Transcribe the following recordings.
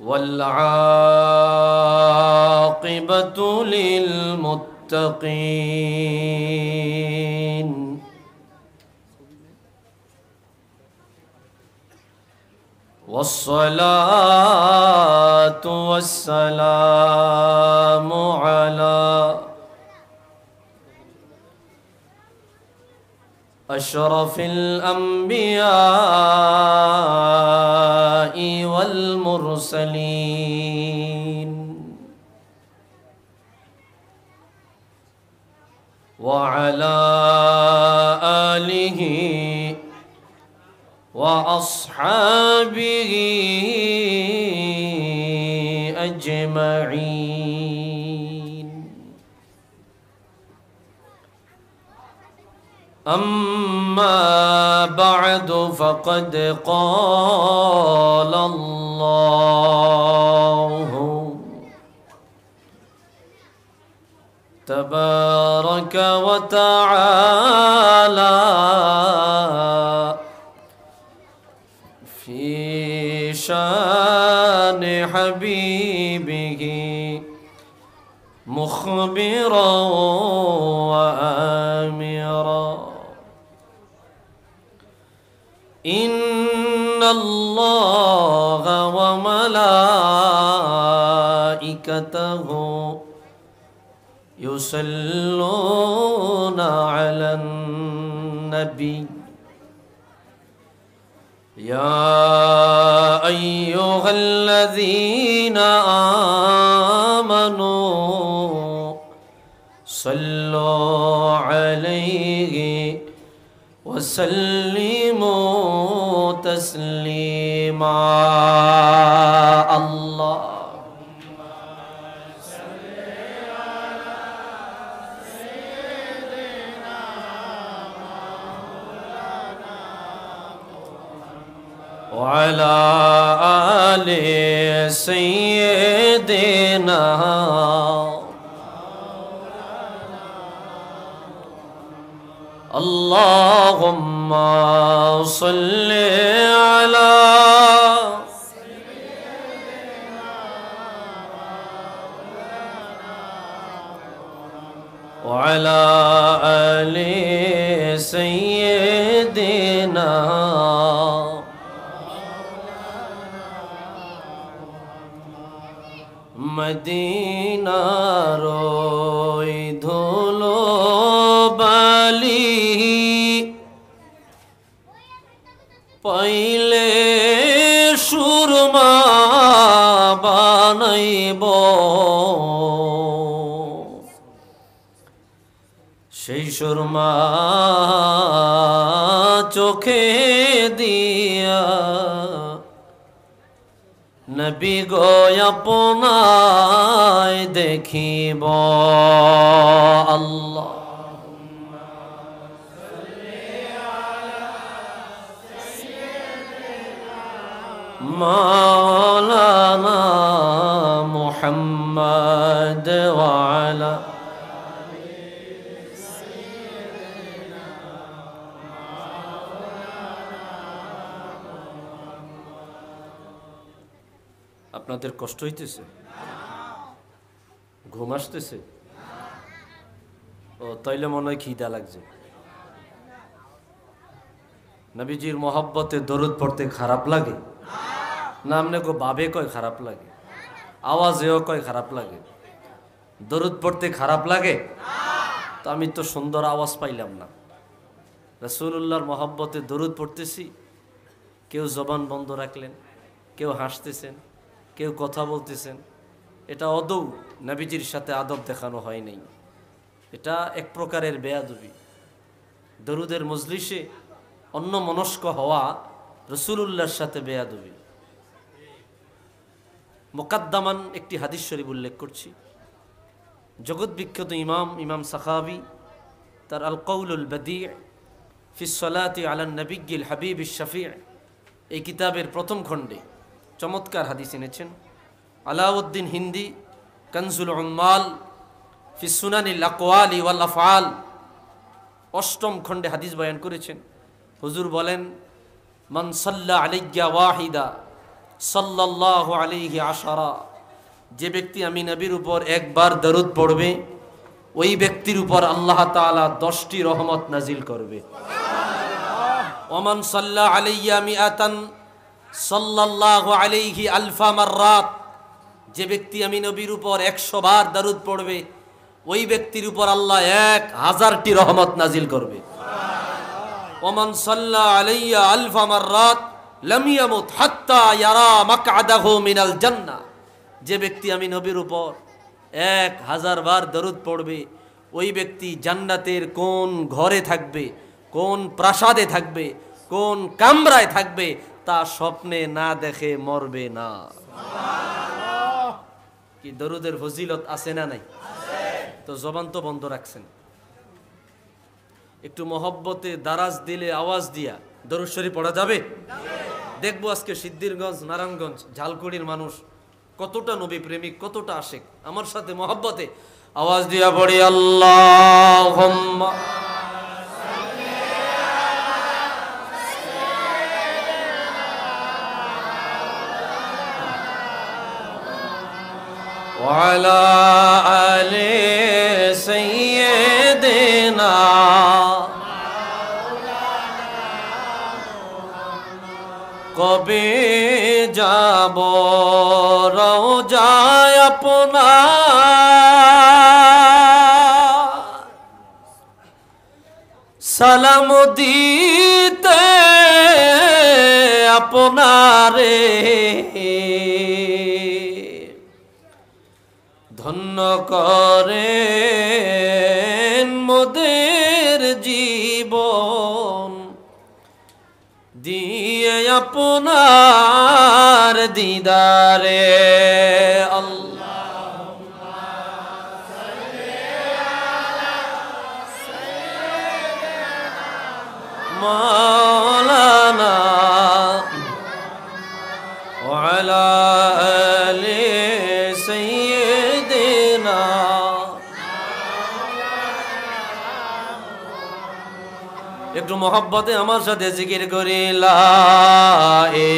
والعاقبة للمتقين والصلاة والسلام على أشرف الأنبياء والمرسلين وعلى آله وأصحابه أجمعين. أما بعد فقد قال الله تبارك وتعالى في شان حبيبه مخبرا وآمرا إن الله وملائكته يصلون على النبي يا أيها الذين آمنوا صلوا عليه وسلموا تسليما. اللهم صل على سيدنا مولانا محمد وعلى آل سيدنا اللهم صل على سيدنا وعلى آل سيدنا Medina রই ধুলো বালি পাইলে সুরমা বানাইব সেই সুরমা চোখে দিয়া নবী গো আপনায় দেখিব। আল্লাহুম্মা সাল্লি আলা সাইয়্যিদিনা মাওলানা মুহাম্মদ ওয়া আলা আপনাদের কষ্ট হইতেছে? ঘুম আসতেছে? ও তাইলে মনে হয় খিদা লাগছে। নবীজির মোহাব্বতে দরুদ পড়তে খারাপ লাগে না? আমনে কো বাবে কয় খারাপ লাগে, আওয়াজেও কয় খারাপ লাগে, দরুদ পড়তে খারাপ লাগে? তো আমি তো সুন্দর আওয়াজ পাইলাম না। রাসূলুল্লাহর মোহাব্বতে দরুদ পড়তেছি, কেউ জবান বন্ধ রাখলেন, কেউ হাসতেছেন, কেউ কথা বলতেছেন। এটা আদৌ নবীজির সাথে আদব দেখানো হয় নাই, এটা এক প্রকারের বেয়াদবি। দরুদের মজলিসে অন্য মনস্ক হওয়া রাসূলুল্লাহর সাথে বেয়াদবি। মুকাদ্দামান একটি হাদিস শরীফ উল্লেখ করছি। জগৎ বিখ্যাত ইমাম সাখাবী তার আল কওলুল বাদী' ফি সলাতি আলান নবিয়্যিল হাবিবিশ শাফি' এই কিতাবের প্রথম খণ্ডে চমৎকার হাদিস এনেছেন। আলাউদ্দিন হিন্দি কানজুল উম্মাল ফি সুনানিল আকওয়ালি ওয়াল আফআল অষ্টম খণ্ডে হাদিস বয়ান করেছেন। হুজুর বলেন, মান সাল্লা আলাইয়া ওয়াহিদা সাল্লাল্লাহু আলাইহি আশারা, যে ব্যক্তি আমি নবীর উপর একবার দরুদ পড়বে ওই ব্যক্তির উপর আল্লাহ তাআলা 10টি রহমত নাজিল করবে। ওমান সাল্লা আলাইয়া মিআতান সাল্লাল্লাহু আলাইহি আলফা মাররাত, যে ব্যক্তি আমি নবীর উপর 100 বার দরুদ পড়বে ওই ব্যক্তির উপর আল্লাহ 1000টি রহমত নাজিল করবে। ওমান সাল্লা আলাইয়া আলফা মাররাত লাম ইয়ামুত হাত্তা ইয়ারা মাকআদাহু মিনাল জান্নাহ, যে ব্যক্তি আমি নবীর উপর 1000 বার দরুদ পড়বে ওই ব্যক্তি জান্নাতের কোন ঘরে থাকবে, কোন প্রাসাদে থাকবে, কোন কামরায় থাকবে তা স্বপ্নে না দেখে মরবে না। কি দরুদের ফজিলত আছে না নাই? তো জবান তো বন্ধ রাখছেন, একটু মহব্বতে দারাজ দিলে আওয়াজ দিয়া দরুদ শরীফ পড়া যাবে। দেখবো আজকে সিদ্ধিরগঞ্জ, নারায়ণগঞ্জ, ঝালকুড়ির মানুষ কতটা নবী প্রেমিক, কতটা আশেক। আমার সাথে মহব্বতে আওয়াজ দিয়া পড়ি আল্লাহুম্মা ওয়ালা আলি সাইয়্যিদিনা কবে যাব রওজায় আপনার, সালাম দিতে আপনারে, ধন্য করেন মোদের জীবন, দিয়ে আপনার দিদারে। আল্লাহুম্মা সাল্লি আলা সাইয়্যিদিনা মাওলানা ওয়া আলা আলি সাইয়্যিদিনা। একটু মহব্বতে আমার সাথে জিকির করি লা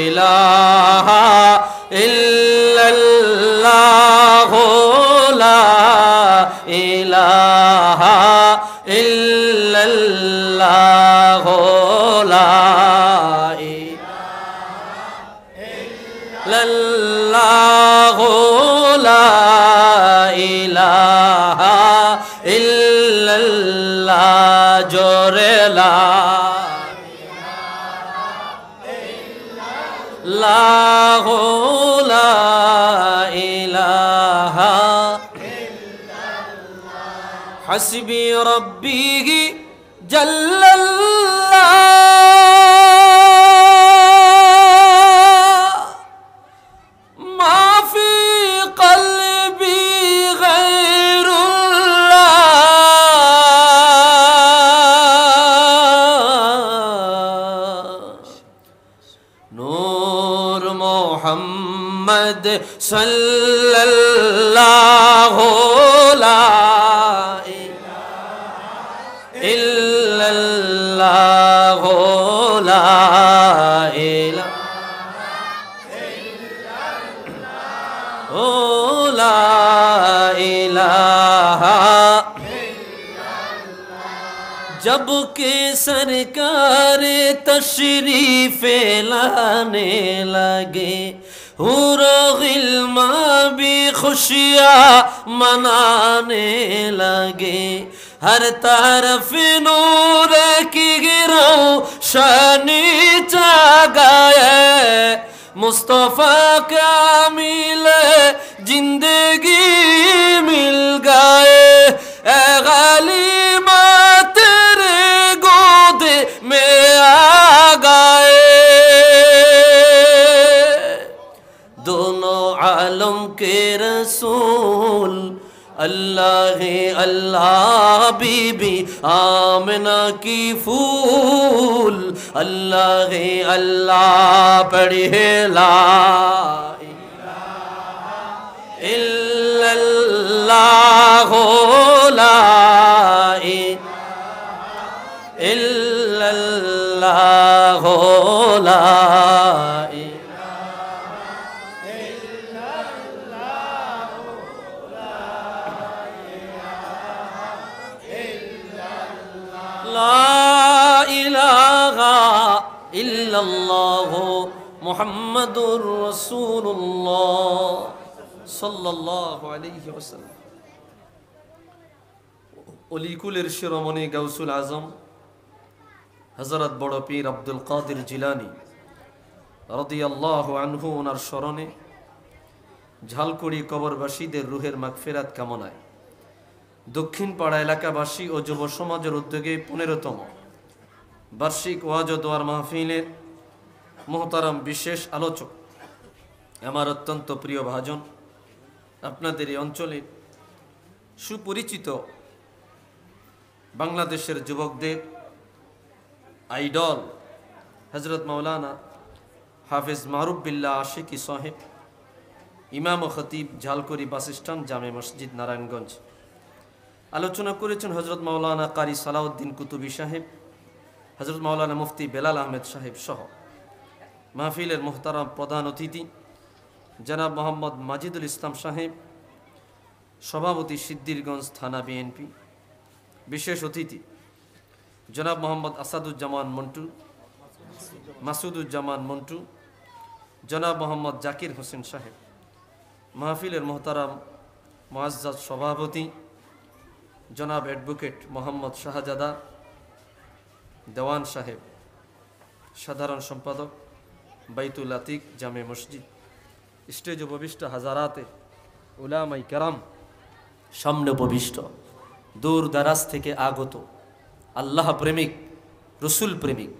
ইলাহা ইল্লাল্লাহু লা ইলাহা ইল্লাল্লাহু লা ইলাহা ইলাহা ইল্লাল্লাহ জোরে লা ইলাহা ইলাহা হাসবি রব্বি জাল্লাল্লাহ সাল্লাল্লাহু লা ইলাহা ইল্লাল্লাহু লা ইলাহা ইল্লাল্লাহু লা ইলাহা ইল্লাল্লাহ। जब के सरकार तशरीफ लाने लगे हुरो गिल्मा भी खुशियाँ मनाने लगे, हर तरफ नूर की रोशनी छा गए, मुस्तफा का मिले जिंदगी मिल गए, ए गलीमा तेरे गोद में आ गए, दोनों आलम के रसूल अल्लाह अल्लाह बीबी आमना की फूल, अल्लाह अल्लाह पढ़े ला इलाहा इल्लल्लाह ला इलाहा इल्लल्लाह ला লা ইলাহা ইল্লাল্লাহু মুহাম্মাদুর রাসূলুল্লাহ সাল্লাল্লাহু আলাইহি ওয়াসাল্লাম। অলিকুলের শিরোমণি গাউসুল আজম হযরত বড় পীর আব্দুল কাদের জিলানী রাদিয়াল্লাহু আনহু ওনার স্মরণে ঝালকুড়ি কবরবাসীদের রুহের মাগফিরাত কামনায় দক্ষিণ পাড়া এলাকাবাসী ও যুব সমাজের উদ্যোগে 15তম বার্ষিক ওয়াজ ও দোয়ার মাহফিলের মোহতারাম বিশেষ আলোচক আমার অত্যন্ত প্রিয় ভাজন, আপনাদের এই অঞ্চলের সুপরিচিত বাংলাদেশের যুবকদের আইডল হজরত মাওলানা হাফেজ মারুফ বিল্লাহ আশিকি সাহেব, ইমাম ও খতিব, ঝালকুড়ি বাস স্ট্যান্ড, জামে মসজিদ, নারায়ণগঞ্জ। আলোচনা করেছেন হজরত মাওলানা কারি সালাউদ্দিন কুতুবী সাহেব, হজরত মাওলানা মুফতি বেলাল আহমেদ সাহেব সহ মাহফিলের মোহতারাম প্রধান অতিথি জনাব মোহাম্মদ মাজিদুল ইসলাম সাহেব, সভাপতি সিদ্দিরগঞ্জ থানা বিএনপি। বিশেষ অতিথি জনাব মোহাম্মদ আসাদুজ্জামান মন্টু, মাসুদুজ্জামান মন্টু, জনাব মোহাম্মদ জাকির হোসেন সাহেব। মাহফিলের মোহতারাম মুআজ্জাজ সভাপতি জনাব অ্যাডভোকেট মোহাম্মদ শাহজাদা দেওয়ান সাহেব, সাধারণ সম্পাদক বাইতুল আতিক জামে মসজিদ। স্টেজ উপবিষ্ট হাজারাতে উলামায়ে কেরাম, সামনে উপবিষ্ট দূর দারাজ থেকে আগত আল্লাহ প্রেমিক, রসুল প্রেমিক,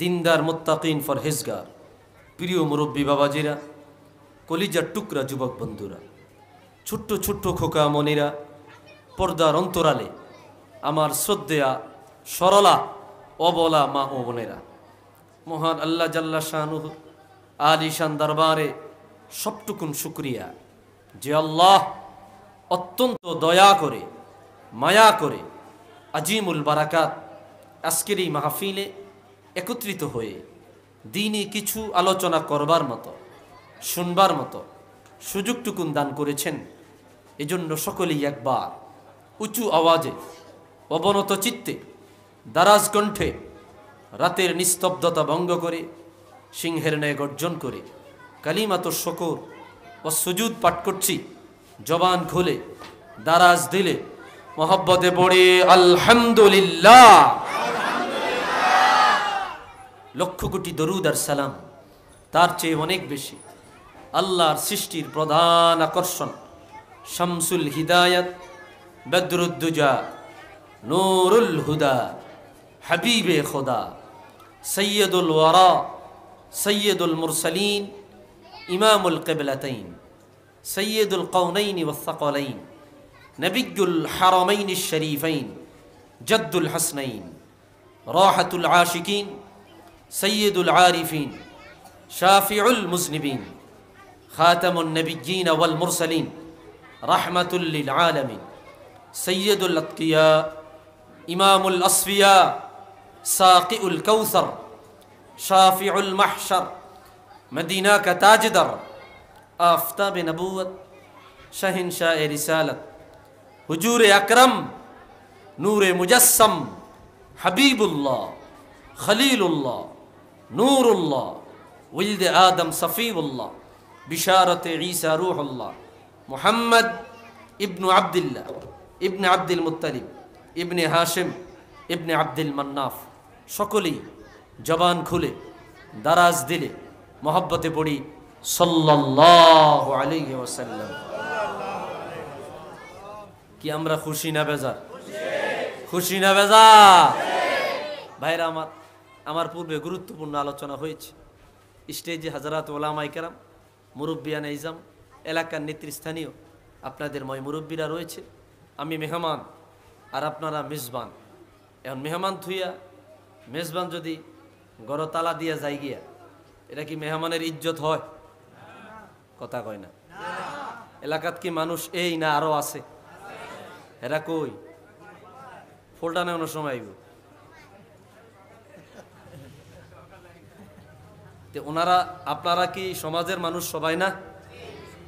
দিনদার, মুত্তাকিন, ফরহেজগার, প্রিয় মুরব্বী বাবাজিরা, কলিজার টুকরা যুবক বন্ধুরা, ছোট্ট ছোট্ট খোকা মনিরা, পর্দার অন্তরালে আমার শ্রদ্ধেয়া সরলা অবলা মা ও বোনেরা, মহান আল্লাহ জাল্লা শানুহু আলিশান দরবারে সবটুকুন শুকরিয়া যে আল্লাহ অত্যন্ত দয়া করে, মায়া করে, আজিমুল বারাকাত আজকের এই মাহফিলে একত্রিত হয়ে দিনই কিছু আলোচনা করবার মতো, শুনবার মতো সুযোগটুকুন দান করেছেন। এজন্য সকলেই একবার উঁচু আওয়াজে, অবনত চিত্তে, দারাজ কণ্ঠে, রাতের নিস্তব্ধতা ভঙ্গ করে, সিংহের ন্যায় গর্জন করে কালিমাত শুকর ও সুজুদ পাঠ করছি। জবান খুলে, দারাজ দিলে, মহব্বতে পড়ে আলহামদুলিল্লাহ। লক্ষ কোটি দরুদ আর সালাম, তার চেয়ে অনেক বেশি আল্লাহর সৃষ্টির প্রধান আকর্ষণ, শামসুল হিদায়াত, বদরুদ্দুজা, নূরুল হুদা, হাবিবে খোদা, সৈয়দুল ওয়ারা, সৈয়দুল মুরসালিন, ইমামুল কিবলাতাইন, সৈয়দুল কওনাইন ওয়াস সাকালাইন, নবিয়ুল হারামাইন শরীফাইন, জদ্দুল হাসনাইন, রাহাতুল আশিকিন, সৈয়দুল আরিফিন, শাফিউল মুজনিবিন, খাতামুন নবিয়্যিন ওয়াল মুরসালিন, রাহমাতুল লিল আলামিন, সৈয়দুল আতকিয়া, ইমামুল আসফিয়া, সাকিউল কাউসার, শাফিউল মাহশর, মদিনা কা তাজদার, আফতাব নবুয়ত, শহনশাহ রিসালত, হুজুর আকরম, নূরে মুজস্সম, হাবিবুল্লাহ, খলিলুল্লাহ, নূরুল্লাহ, ওলিদ আদম সফিউল্লাহ, বিশারতে ঈসা রূহুল্লাহ, মুহাম্মদ ইবনু আব্দুল্লাহ ইবনে আব্দুল মুত্তালিব ইবনে হাশিম ইবনে আব্দুল মান্নাফ। সকলেই জবান খুলে, দারাজ দিলে মহব্বতে পড়ি সাল্লাল্লাহু আলাইহি ওয়াসাল্লাম। কি আমরা খুশি না বেজার? খুশি না বেজার? ভাইরা আমার পূর্বে গুরুত্বপূর্ণ আলোচনা হয়েছে। স্টেজে হাজারাত ওলামায়ে কেরাম, মুরব্বিয়ান ইজাম, এলাকার নেতৃস্থানীয় আপনাদের ময় মুরব্বীরা রয়েছে। আমি মেহমান আর আপনারা মেজবান। এখন মেহমান থুইয়া মেজবান যদি গড়তালা দিয়া যাই গিয়া, এটা কি মেহমানের ইজ্জত হয়? কথা কয় না। এলাকাত কি মানুষ এই না আরো আছে? এরা কই ফোল্টা নেওয়ানোর সময় আইব, ওনারা আপনারা কি সমাজের মানুষ সবাই না?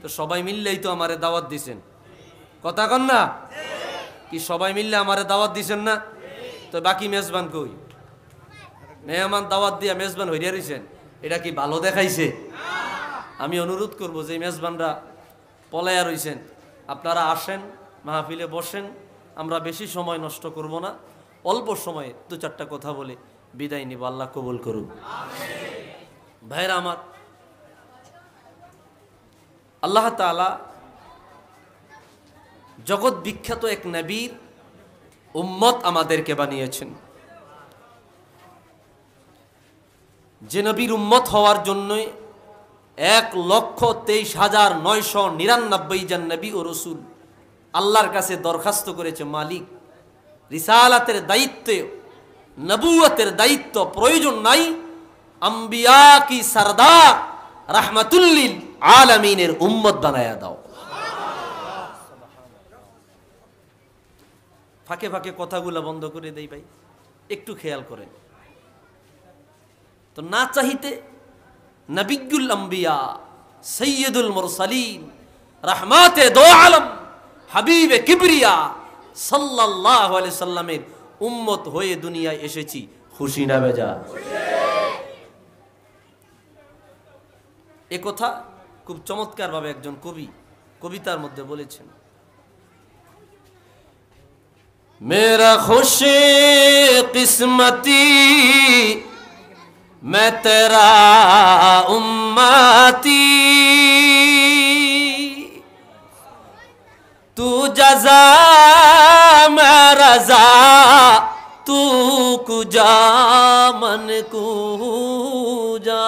তো সবাই মিললেই তো আমারে দাওয়াত দিছেন। কথা কন না? কি সবাই মিললে আমারে দাওয়াত দিছেন না? তো বাকি মেজবান কই? মেহমান দাওয়াত দিয়া মেজবান হইয়া রইছেন, এটা কি ভালো দেখাইছে? আমি অনুরোধ করব যে মেজবানরা পলাইয়া রইছেন, আপনারা আসেন, মাহফিলে বসেন। আমরা বেশি সময় নষ্ট করব না, অল্প সময়ে দু চারটা কথা বলে বিদায় নিব। আল্লাহ কবুল করুন। ভাইরা আমার, আল্লাহ তাআলা জগৎ বিখ্যাত এক নবীর উম্মত আমাদেরকে বানিয়েছেন। যে নবীর উম্মত হওয়ার জন্য 1,23,999 জন নবী ও রসুল আল্লাহর কাছে দরখাস্ত করেছে, মালিক রিসালাতের দায়িত্ব, নবুয়তের দায়িত্ব প্রয়োজন নাই, আম্বিয়া কি সরদার রাহমাতুল্লিল আলামিনের উম্মত বানায়া দাও। ফাঁকে ফাঁকে কথাগুলো বন্ধ করে দেই ভাই, একটু খেয়াল করেন তো। না চাহিতে নবিয়ুল আম্বিয়া সৈয়দুল মুরসালিন রাহমাতে দো আলম হাবিবে কিবরিয়া সাল্লাল্লাহু আলাইহি সাল্লামের উম্মত হয়ে দুনিয়ায় এসেছি, খুশি না বেজা? এ কথা খুব চমৎকার ভাবে একজন কবি কবিতার মধ্যে বলেছেন, মেরা খুশি কিসমতি मैं तेरा उम्मती, तू जज़ा मैं रज़ा, तू कुजा मन कुजा।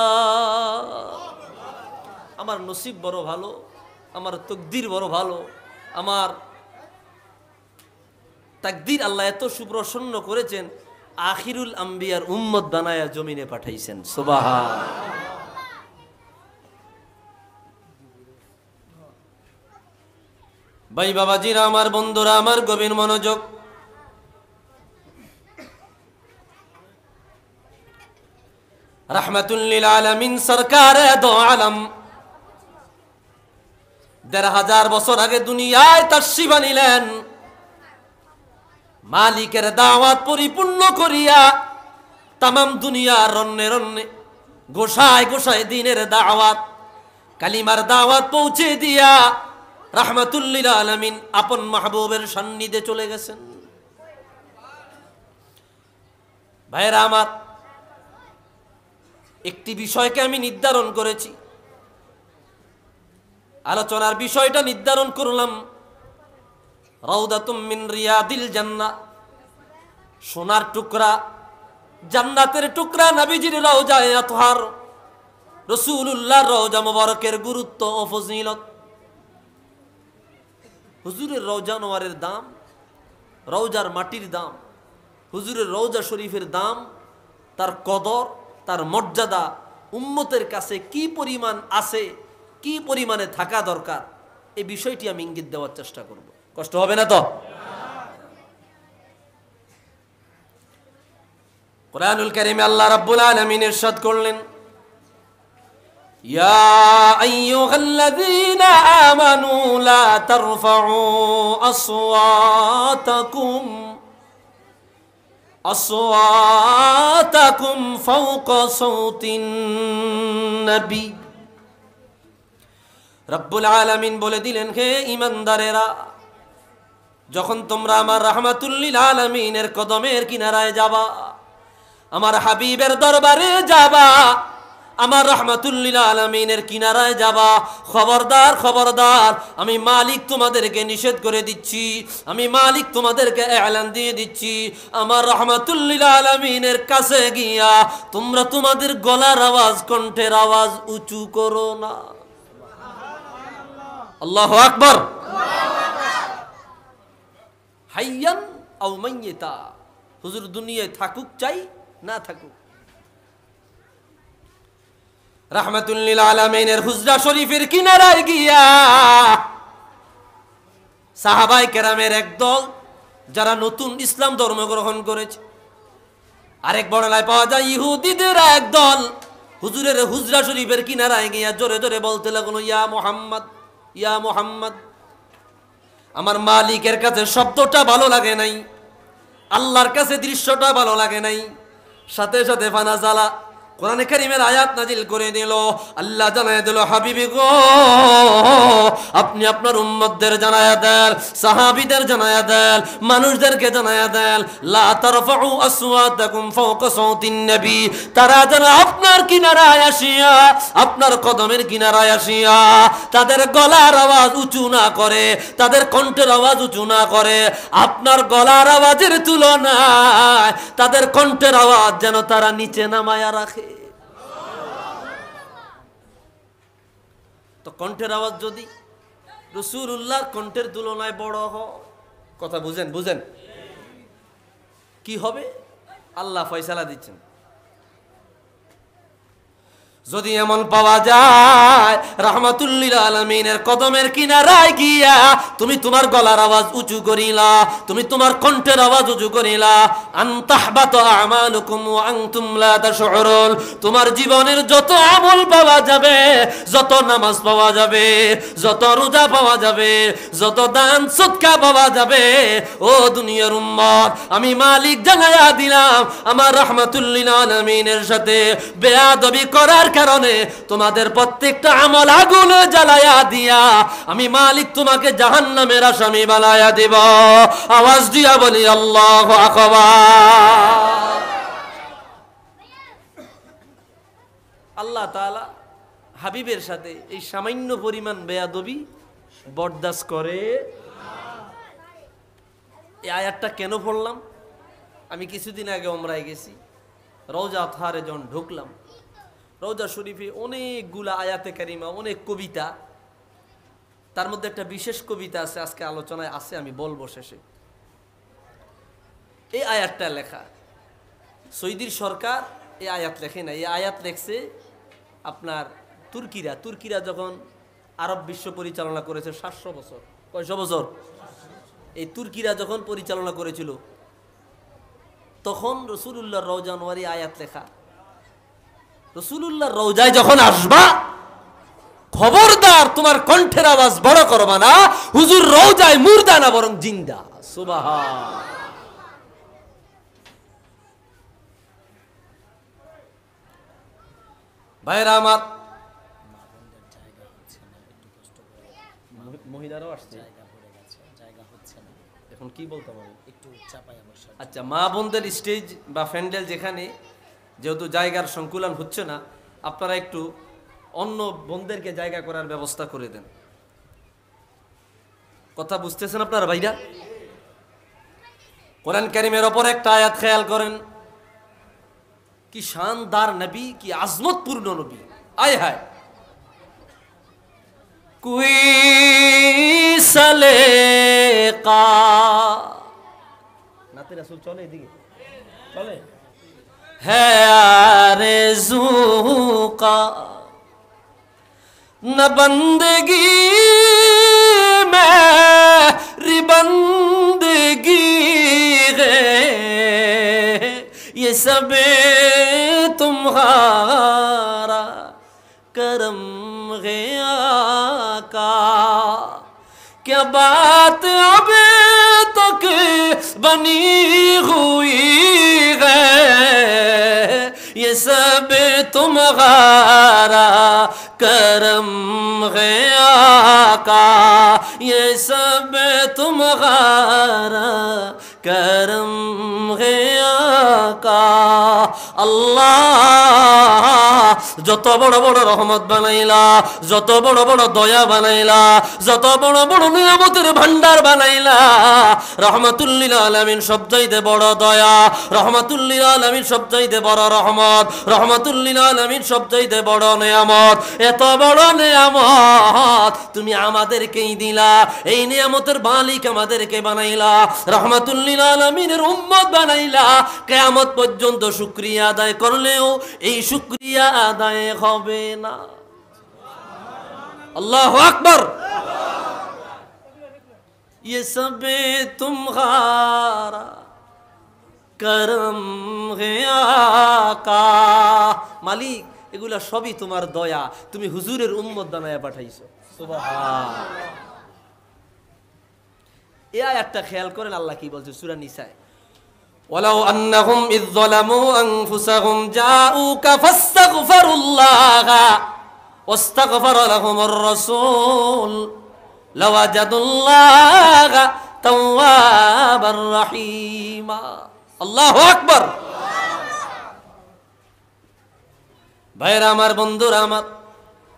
আমার নসিব বড় ভালো, আমার তকদির বড় ভালো, আমার তাকদির আল্লাহ এত সুপ্রসন্ন করেছেন, আখিরুল আম্বিয়ার উম্মত বানায়া জমিনে পাঠাইছেন। সুবহান। ভাই বাবাজিরা, আমার বন্ধুরা, আমার গভীর মনোযোগ। রাহমাতুল লিল আলামিন সরকারে দো আলম ১৫০০ বছর আগে দুনিয়ায় তাশরিফ আনিলেন। মালিকের দাওয়াত পরিপূর্ণ করিয়া তামাম দুনিয়ার রন্নে রন্নে গোসায় গোসায় দিনের দাওয়াত, কালিমার দাওয়াত পৌঁছে দিয়া রাহমাতুল লিল আলামিন আপন মাহবুবের সান্নিধ্যে চলে গেছেন। ভাইরা আমার, একটি বিষয়কে আমি নির্ধারণ করেছি, আলোচনার বিষয়টা নির্ধারণ করলাম, রাউদাতুম মিন রিয়াদিল জান্নাহ, সোনার টুকরা, জান্নাতের টুকরা নবীজির রওজায়ে আতহার, রাসূলুল্লাহর রওজা মুবারকের গুরুত্ব ও ফজিলত। হুজুরের রওজা নোয়ারের দাম, রওজার মাটির দাম, হুজুরের রওজা শরীফের দাম, তার কদর, তার মর্যাদা উম্মতের কাছে কি পরিমাণ আছে, কি পরিমাণে থাকা দরকার, এই বিষয়টি আমি ইঙ্গিত দেওয়ার চেষ্টা করব। কষ্ট হবে না তো? কুরআনুল কারীমে আল্লাহ রাব্বুল আলামিন ইরশাদ করলেন, ইয়া আইয়ুহাল্লাযীনা আমানু লা তারফাউ আসওয়াতাকুম ফাওকা সাওতিন নবী। রব্বুল আলামিন বলে দিলেন, হে ঈমানদারেরা, যখন তোমরা আমার রাহমাতুল লিল আলামিনের কদমের কিনারায় যাবা, আমার হাবিবের দরবারে যাবা, আমার রাহমাতুল লিল আলামিনের কিনারায় যাবা, খবরদার খবরদার, আমি মালিক তোমাদেরকে নিষেধ করে দিচ্ছি, আমি মালিক তোমাদেরকে এলান দিয়ে দিচ্ছি, আমার রাহমাতুল লিল আলামিনের কাছে গিয়া তোমরা তোমাদের গলার আওয়াজ, কণ্ঠের আওয়াজ উঁচু করো না। আল্লাহু আকবার। হাইয়ান আও মাইয়িতা, হুজুর দুনিয়ায় থাকুক চাই না থাকুক, রাহমাতুল লিল আলামিনের হুজরা শরীফের কিনারায় গিয়া সাহাবায়ে কেরামের একদল যারা নতুন ইসলাম ধর্ম গ্রহণ করেছে, আরেক বর্ণনায় পাওয়া যায় ইহুদিদের একদল হুজুরের হুজরা শরীফের কিনারায় গিয়া জোরে জোরে বলতে লাগলো, ইয়া মুহাম্মদ, ইয়া মুহাম্মদ। আমার মালিকের কাছে শব্দটা ভালো লাগে নাই, আল্লাহর কাছে দৃশ্যটা ভালো লাগে নাই, সাথে সাথে ফানাজালা কোরআনে কারীমের আয়াত নাজিল করে দিল। আল্লাহ জানায় দিল, হাবিবি গো আপনি আপনার উম্মতদের জানায়া দেন, সাহাবীদের জানায়া দেন, মানুষদেরকে জানায়া দেন, লা তারফাউ আসওয়াতাকুম ফাওকা সাওতিন নবী, তারা যেন আপনার কিনারায় আসিয়া, আপনার কদমের কিনারায় আসিয়া তাদের গলার আওয়াজ উঁচু না করে, তাদের কণ্ঠের আওয়াজ উঁচু না করে। আপনার গলার আওয়াজের তুলনায় তাদের কণ্ঠের আওয়াজ যেন তারা নিচে নামায়া রাখে। তো কণ্ঠের আওয়াজ যদি রাসূলুল্লাহর কণ্ঠের তুলনায় বড় হয়, কথা বুঝেন বুঝেন কি হবে? আল্লাহ ফয়সালা দিচ্ছেন। যদি এমন পাওয়া যায় রাহমাতুল লিল আলামিনের কদমের কিনারায় গিয়া তুমি তোমার গলার আওয়াজ উঁচু করিলা, তুমি তোমার কণ্ঠের আওয়াজ উঁচু করিলা, আনতাহবাতু আমালুকুম ওয়া আনতুম লা তাশউরুন, তোমার জীবনের যত আমল পাওয়া যাবে, যত নামাজ পাওয়া যাবে, যত রোজা পাওয়া যাবে, যত দান সদকা পাওয়া যাবে, ও দুনিয়ার উম্মত আমি মালিক জানায়া দিলাম আমার রাহমাতুল লিল আলামিনের সাথে বেয়াদবি করার কারণে তোমাদের প্রত্যেকটা আমল আগুনে জ্বালায়া দিয়া আমি মালিক তোমাকে জাহান্নামের আসামি বানায়া দেব। আওয়াজ দিয়া বলি আল্লাহু আকবার। আল্লাহ তাআলা হাবিবের সাথে এই সামান্য পরিমাণ বেয়াদবি বরদাস্ত করে। এই আয়াতটা কেন পড়লাম? আমি কিছুদিন আগে উমরায় গেছি, রওজা আতহারে যখন ঢুকলাম, রওজা শরীফে অনেকগুলা আয়াতে কারিমা, অনেক কবিতা, তার মধ্যে একটা বিশেষ কবিতা আছে, আজকে আলোচনায় আছে, আমি বলবো শেষে। এই আয়াতটা লেখা সৌদির সরকার এই আয়াত লেখে না, এই আয়াত লেখছে আপনার তুর্কিরা যখন আরব বিশ্ব পরিচালনা করেছে 700 বছর, কয়শো বছর, এই তুর্কিরা যখন পরিচালনা করেছিল তখন রাসূলুল্লাহর রওজা আনোয়ারি আয়াত লেখা, রাসূলুল্লাহর রওজায় যখন আসবা খবরদার তোমার কণ্ঠের আওয়াজ বড় করবা না, হুজুর রওজায় মুর্দা না বরং জিন্দা। সুবহান। ভাইরা আমার, মহিলারাও আসছে, এখন কি বলতাম আমি একটু চাপাই আমার। আচ্ছা, মা বোনদের স্টেজ বা প্যান্ডেল যেখানে যেহেতু জায়গার সংকুলন হচ্ছে না, আপনারা একটু অন্য বোনদেরকে জায়গা করার ব্যবস্থা করে দেন। কথা বুঝতেছেন আপনারা ভাইরা? কোরআন কারীমের ওপর একটা আয়াত খেয়াল করেন, কি শানদার নবী, কি আজমতপূর্ণ নবী। আয় হায়, কুই সালেকা, নাতে রাসূল চলে এদিকে, চলে है आरज़ू का न बंदगी मेरी बंदगी है, ये सब तुम्हारा करम है आका। क्या बात अभी तक बनी हुई है, ये सब तुम्हारा करम है आका, ये सब तुम्हारा करम है आका। আল্লাহ যত বড় বড় রহমত বানাইলা, যত বড় বড় দয়া বানাইলা, যত বড় বড় নিয়ামতের ভান্ডার বানাইলা, রহমাতুল লিল আলামিন সবচাইতে বড় দয়া, রহমাতুল লিল আলামিন সবচাইতে বড় রহমত, রহমাতুল লিল আলামিন সবচাইতে বড় নিয়ামত। এত বড় নিয়ামত তুমি আমাদেরকেই দিলা, এই নিয়ামতের মালিক আমাদেরকে বানাইলা, রহমাতুল লিল আলামিনের উম্মত বানাইলা। কিয়ামত পর্যন্ত শুকরিয়া আদায় করলেও এই শুকরিয়া আদায় হবে না। আল্লাহু আকবার। ये सब तुम्हारा करम है आका। মালিক এগুলা সবই তোমার দয়া, তুমি হুজুরের উম্মত বানায়া পাঠাইছো। সুবহান। এই আয়াতটা খেয়াল করেন আল্লাহ কি বলছে সূরা নিসায়, ওয়ালাউ আন্নাহুম ইয যালামু আনফুসাহুম জাউকা ফাস্তাগফিরুল্লাহা ওয়াস্তাগফারা লাহুমুর রাসূল লাওয়াজাদুল্লাহা তাওয়াবার রহিমা। আল্লাহু আকবার। ভাইরা আমার, বন্ধুরা আমার,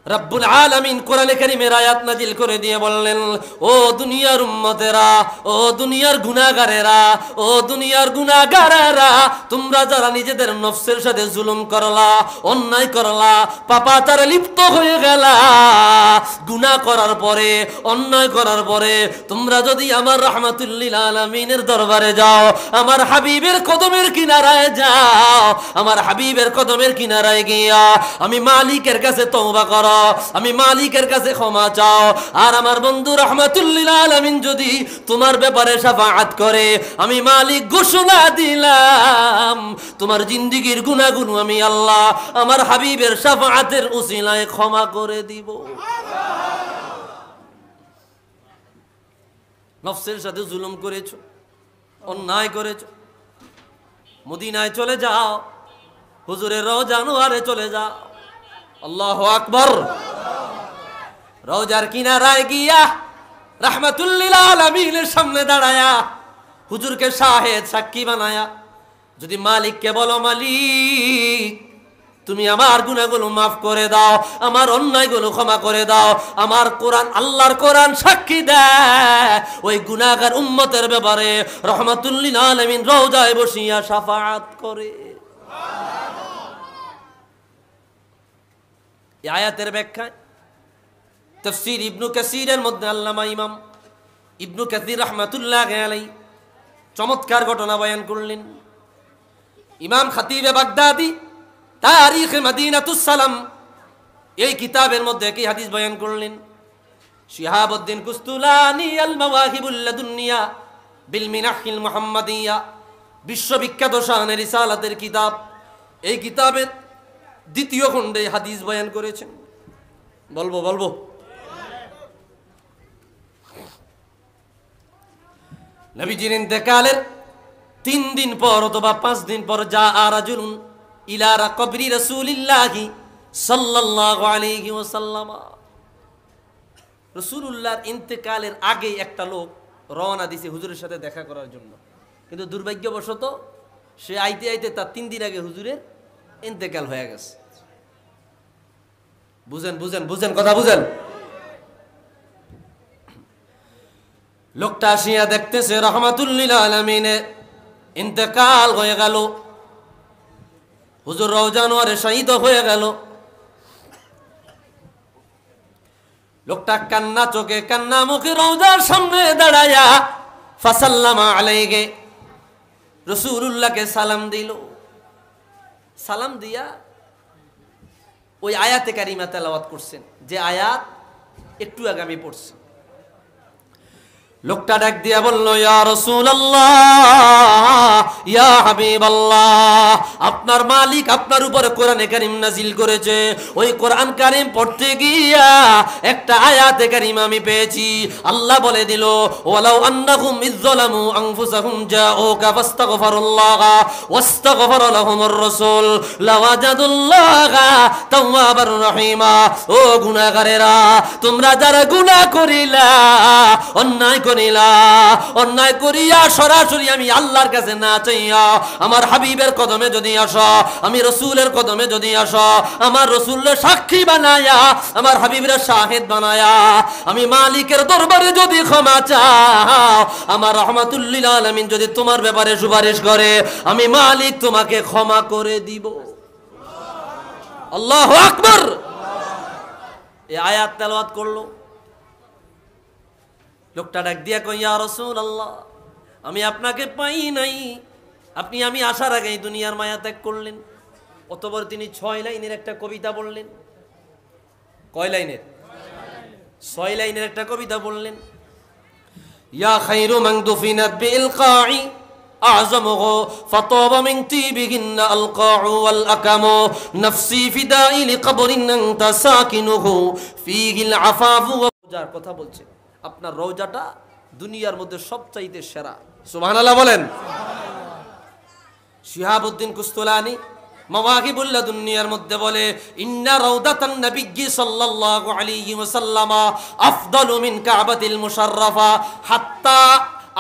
রব্বুল আলামিন কোরআনে কারীমের আয়াত নাজিল করে দিয়ে বললেন, ও দুনিয়ার উম্মতেরা, ও দুনিয়ার গুনাহগারেরা, ও দুনিয়ার গুনাহগারেরা, তোমরা যারা নিজেদের নফসের সাথে জুলুম করলা, অন্যায় করলা, পাপাচারে লিপ্ত হয়ে গেলা, গুনাহ করার পরে, অন্যায় করার পরে তোমরা যদি আমার রাহমাতুল লিল আলামিনের দরবারে যাও, আমার হাবিবের কদমের কিনারায় যাও, আমার হাবিবের কদমের কিনারায় গিয়া আমি মালিকের কাছে তওবা করো, আমি মালিকের কাছে ক্ষমা চাও, আর আমার বন্ধু রাহমাতুল লিল আলামিন যদি তোমার ব্যাপারে শাফাআত করে, আমি মালিক ঘোষণা দিলাম তোমার জিন্দেগীর গুনাহগুলো আমি আল্লাহ আমার হাবিবের শাফাআতের উসিলায় ক্ষমা করে দিব। নফসের সাথে জুলুম করেছো, অন্যায় করেছো, মদিনায় চলে যাও, হুজুরের রওজা আনোয়ারে চলে যাও। আল্লাহু আকবার। রওজার কিনারায় গিয়া রাহমাতুল লিল আলামিনের সামনে দাঁড়ায়া হুজুরকে শাহেদ সাক্ষী বানায়া যদি মালিককে বলো, মালিক তুমি আমার গুনাহগুলো মাফ করে দাও, আমার অন্যায়গুলো ক্ষমা করে দাও, আমার কোরআন, আল্লাহর কোরআন সাক্ষী দেয় ওই গুনাহগার উম্মতের ব্যাপারে রাহমাতুল লিল আলামিন রওজায় বসিয়া শাফাআত করে। এই আয়াতের ব্যাখ্যায় তাফসীর ইবনে কাসীরের মধ্যে আল্লামা ইমাম ইবনে কাসীর রাহমাতুল্লাহি আলাইহি চমৎকার ঘটনা বয়ান করলেন। ইমাম খতিবে বাগদাদি তারিখ মদিনাতুস সালাম এই কিতাবের মধ্যে একই হাদিস বয়ান করলেন। শিহাবউদ্দিন কুস্তুলানি আল মাওয়াহিবুল লাদুনিয়া বিল মিনাহিল মুহাম্মাদিয়া, বিশ্ববিখ্যাত শানে রিসালাতের কিতাব, এই কিতাবের দ্বিতীয় খণ্ডে হাদিস বয়ান করেছেন। বলবো নবীজির ইন্তেকালের 3 দিন পর অথবা 5 দিন পর যা রাজুলুন ইলা কবরি রাসূলিল্লাহি সাল্লাল্লাহু আলাইহি ওয়াসাল্লাম, রাসূলুল্লাহর ইন্তেকালের আগে একটা লোক রওনা দিছে হুজুরের সাথে দেখা করার জন্য, কিন্তু দুর্ভাগ্যবশত সে আইতে আইতে তার 3 দিন আগে হুজুরের ইন্তেকাল হয়ে গেছে। বুঝেন কথা বুঝেন। লোকটা আসিয়া দেখতেছে রাহমাতুল লিল আলামিনে ইন্তেকাল হয়ে গেল, হুজুর রওজা আনোয়ারে শহীদ হয়ে গেল। লোকটা কান্না চোখে কান্না মুখে রওজার সামনে দাঁড়ায়া ফাসাল্লামা আলাইহি, রাসূলুল্লাহকে সালাম দিল। সালাম দিয়া ওই আয়াতে কারিমা তেলাওয়াত করছেন, যে আয়াত একটু আগে আমি পড়ছি। লোকটা ডাক দিয়া বলল, ইয়া রাসূলুল্লাহ, ইয়া হাবিবাল্লাহ, আপনার মালিক আপনার উপরে কোরআনে কারীম নাজিল করেছে, ওই কোরআন কারীম পড়তে গিয়া একটা আয়াতে কারিমা আমি পেয়েছি। আল্লাহ বলে দিল, ওয়ালাউ আন্নাহুম ইযযালামু আনফুসাহুম জাউকা ফাস্তাগফিরুল্লাহা ওয়াস্তাগফারা লাহুমুর রাসূল লাওয়াজাদুল্লাহা তাওয়াবার রহিমা। ও গুনাহগারেরা, তোমরা যারা গুনাহ করিলা, অন্যায় করিয়া সরাসরি আমি আল্লাহর কাছে না চাইয়া আমার হাবিবের কদমে যদি আসো, আমি রসুলের কদমে যদি আসো, আমার রসুলের সাক্ষী বানায়া, আমার হাবিবের শাহেদ বানায়া আমি মালিকের দরবারে যদি ক্ষমা চাও, আমার রাহমাতুল লিল আলামিন যদি তোমার ব্যাপারে সুপারিশ করে, আমি মালিক তোমাকে ক্ষমা করে দিব। আল্লাহু আকবার। এই আয়াত তেলাওয়াত করলো। লোকটা ডাক দিয়া কই, ইয়া রাসূলুল্লাহ, আমি আপনাকে পাই নাই, আমি আসার আগেই দুনিয়ার মায়া ত্যাগ করলেন। অতঃপর তিনি 6 লাইনের একটা কবিতা বললেন। কয় লাইনের? 6 লাইনের একটা কবিতা বললেন। ইয়া খায়রু মান দুফিনাত বিল কা'i আযমুহু ফাতাবা মিন তিবিহিন্না আলকা'ু ওয়াল আকামু নাফসি ফিদাই লিকবরিন আনতা সাকিনুহু ফীহিল আফাফু। যার কথা বলছে, আপনার রওজাটা দুনিয়ার মধ্যে সবচাইতে সেরা। সুবহানাল্লাহ বলেন। শিহাবুদ্দিন কুস্তলানি মাওয়াহিবুল লাদুনিয়ার মধ্যে বলে, ইন্না রাউদাতান নবিয়্যি সাল্লাল্লাহু আলাইহি ওয়াসাল্লাম আফদালু মিন কাবাতিল মুশাররাফা হাত্তা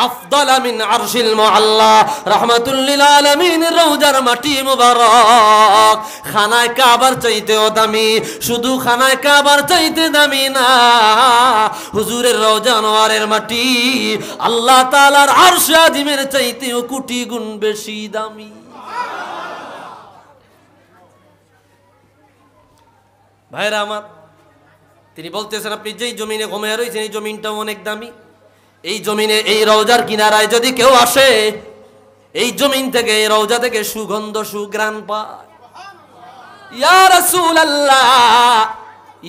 আফদালা মিন আরশিল মুআল্লা। রাহমাতুল লিল আলামিন রওজার মাটি মুবারক খানায় কাবার চাইতেও দামি, শুধু খানায় কাবার চাইতে দামি না, হুজুরের রওজা আনোয়ারের মাটি আল্লাহ তাআলার আরশে আজিমের চাইতেও কোটি গুণ বেশি দামি। ভাইরা আমার, তিনি বলতেছেন আপনি যেই জমিনে ঘুমিয়ে রয়েছেন এই জমিনটাও অনেক দামি। এই জমিনে এই রওজার কিনারায় যদি কেউ আসে, এই জমিন থেকে এই রওজা থেকে সুগন্ধ সুঘ্রাণ পায়। ইয়া রাসূলুল্লাহ,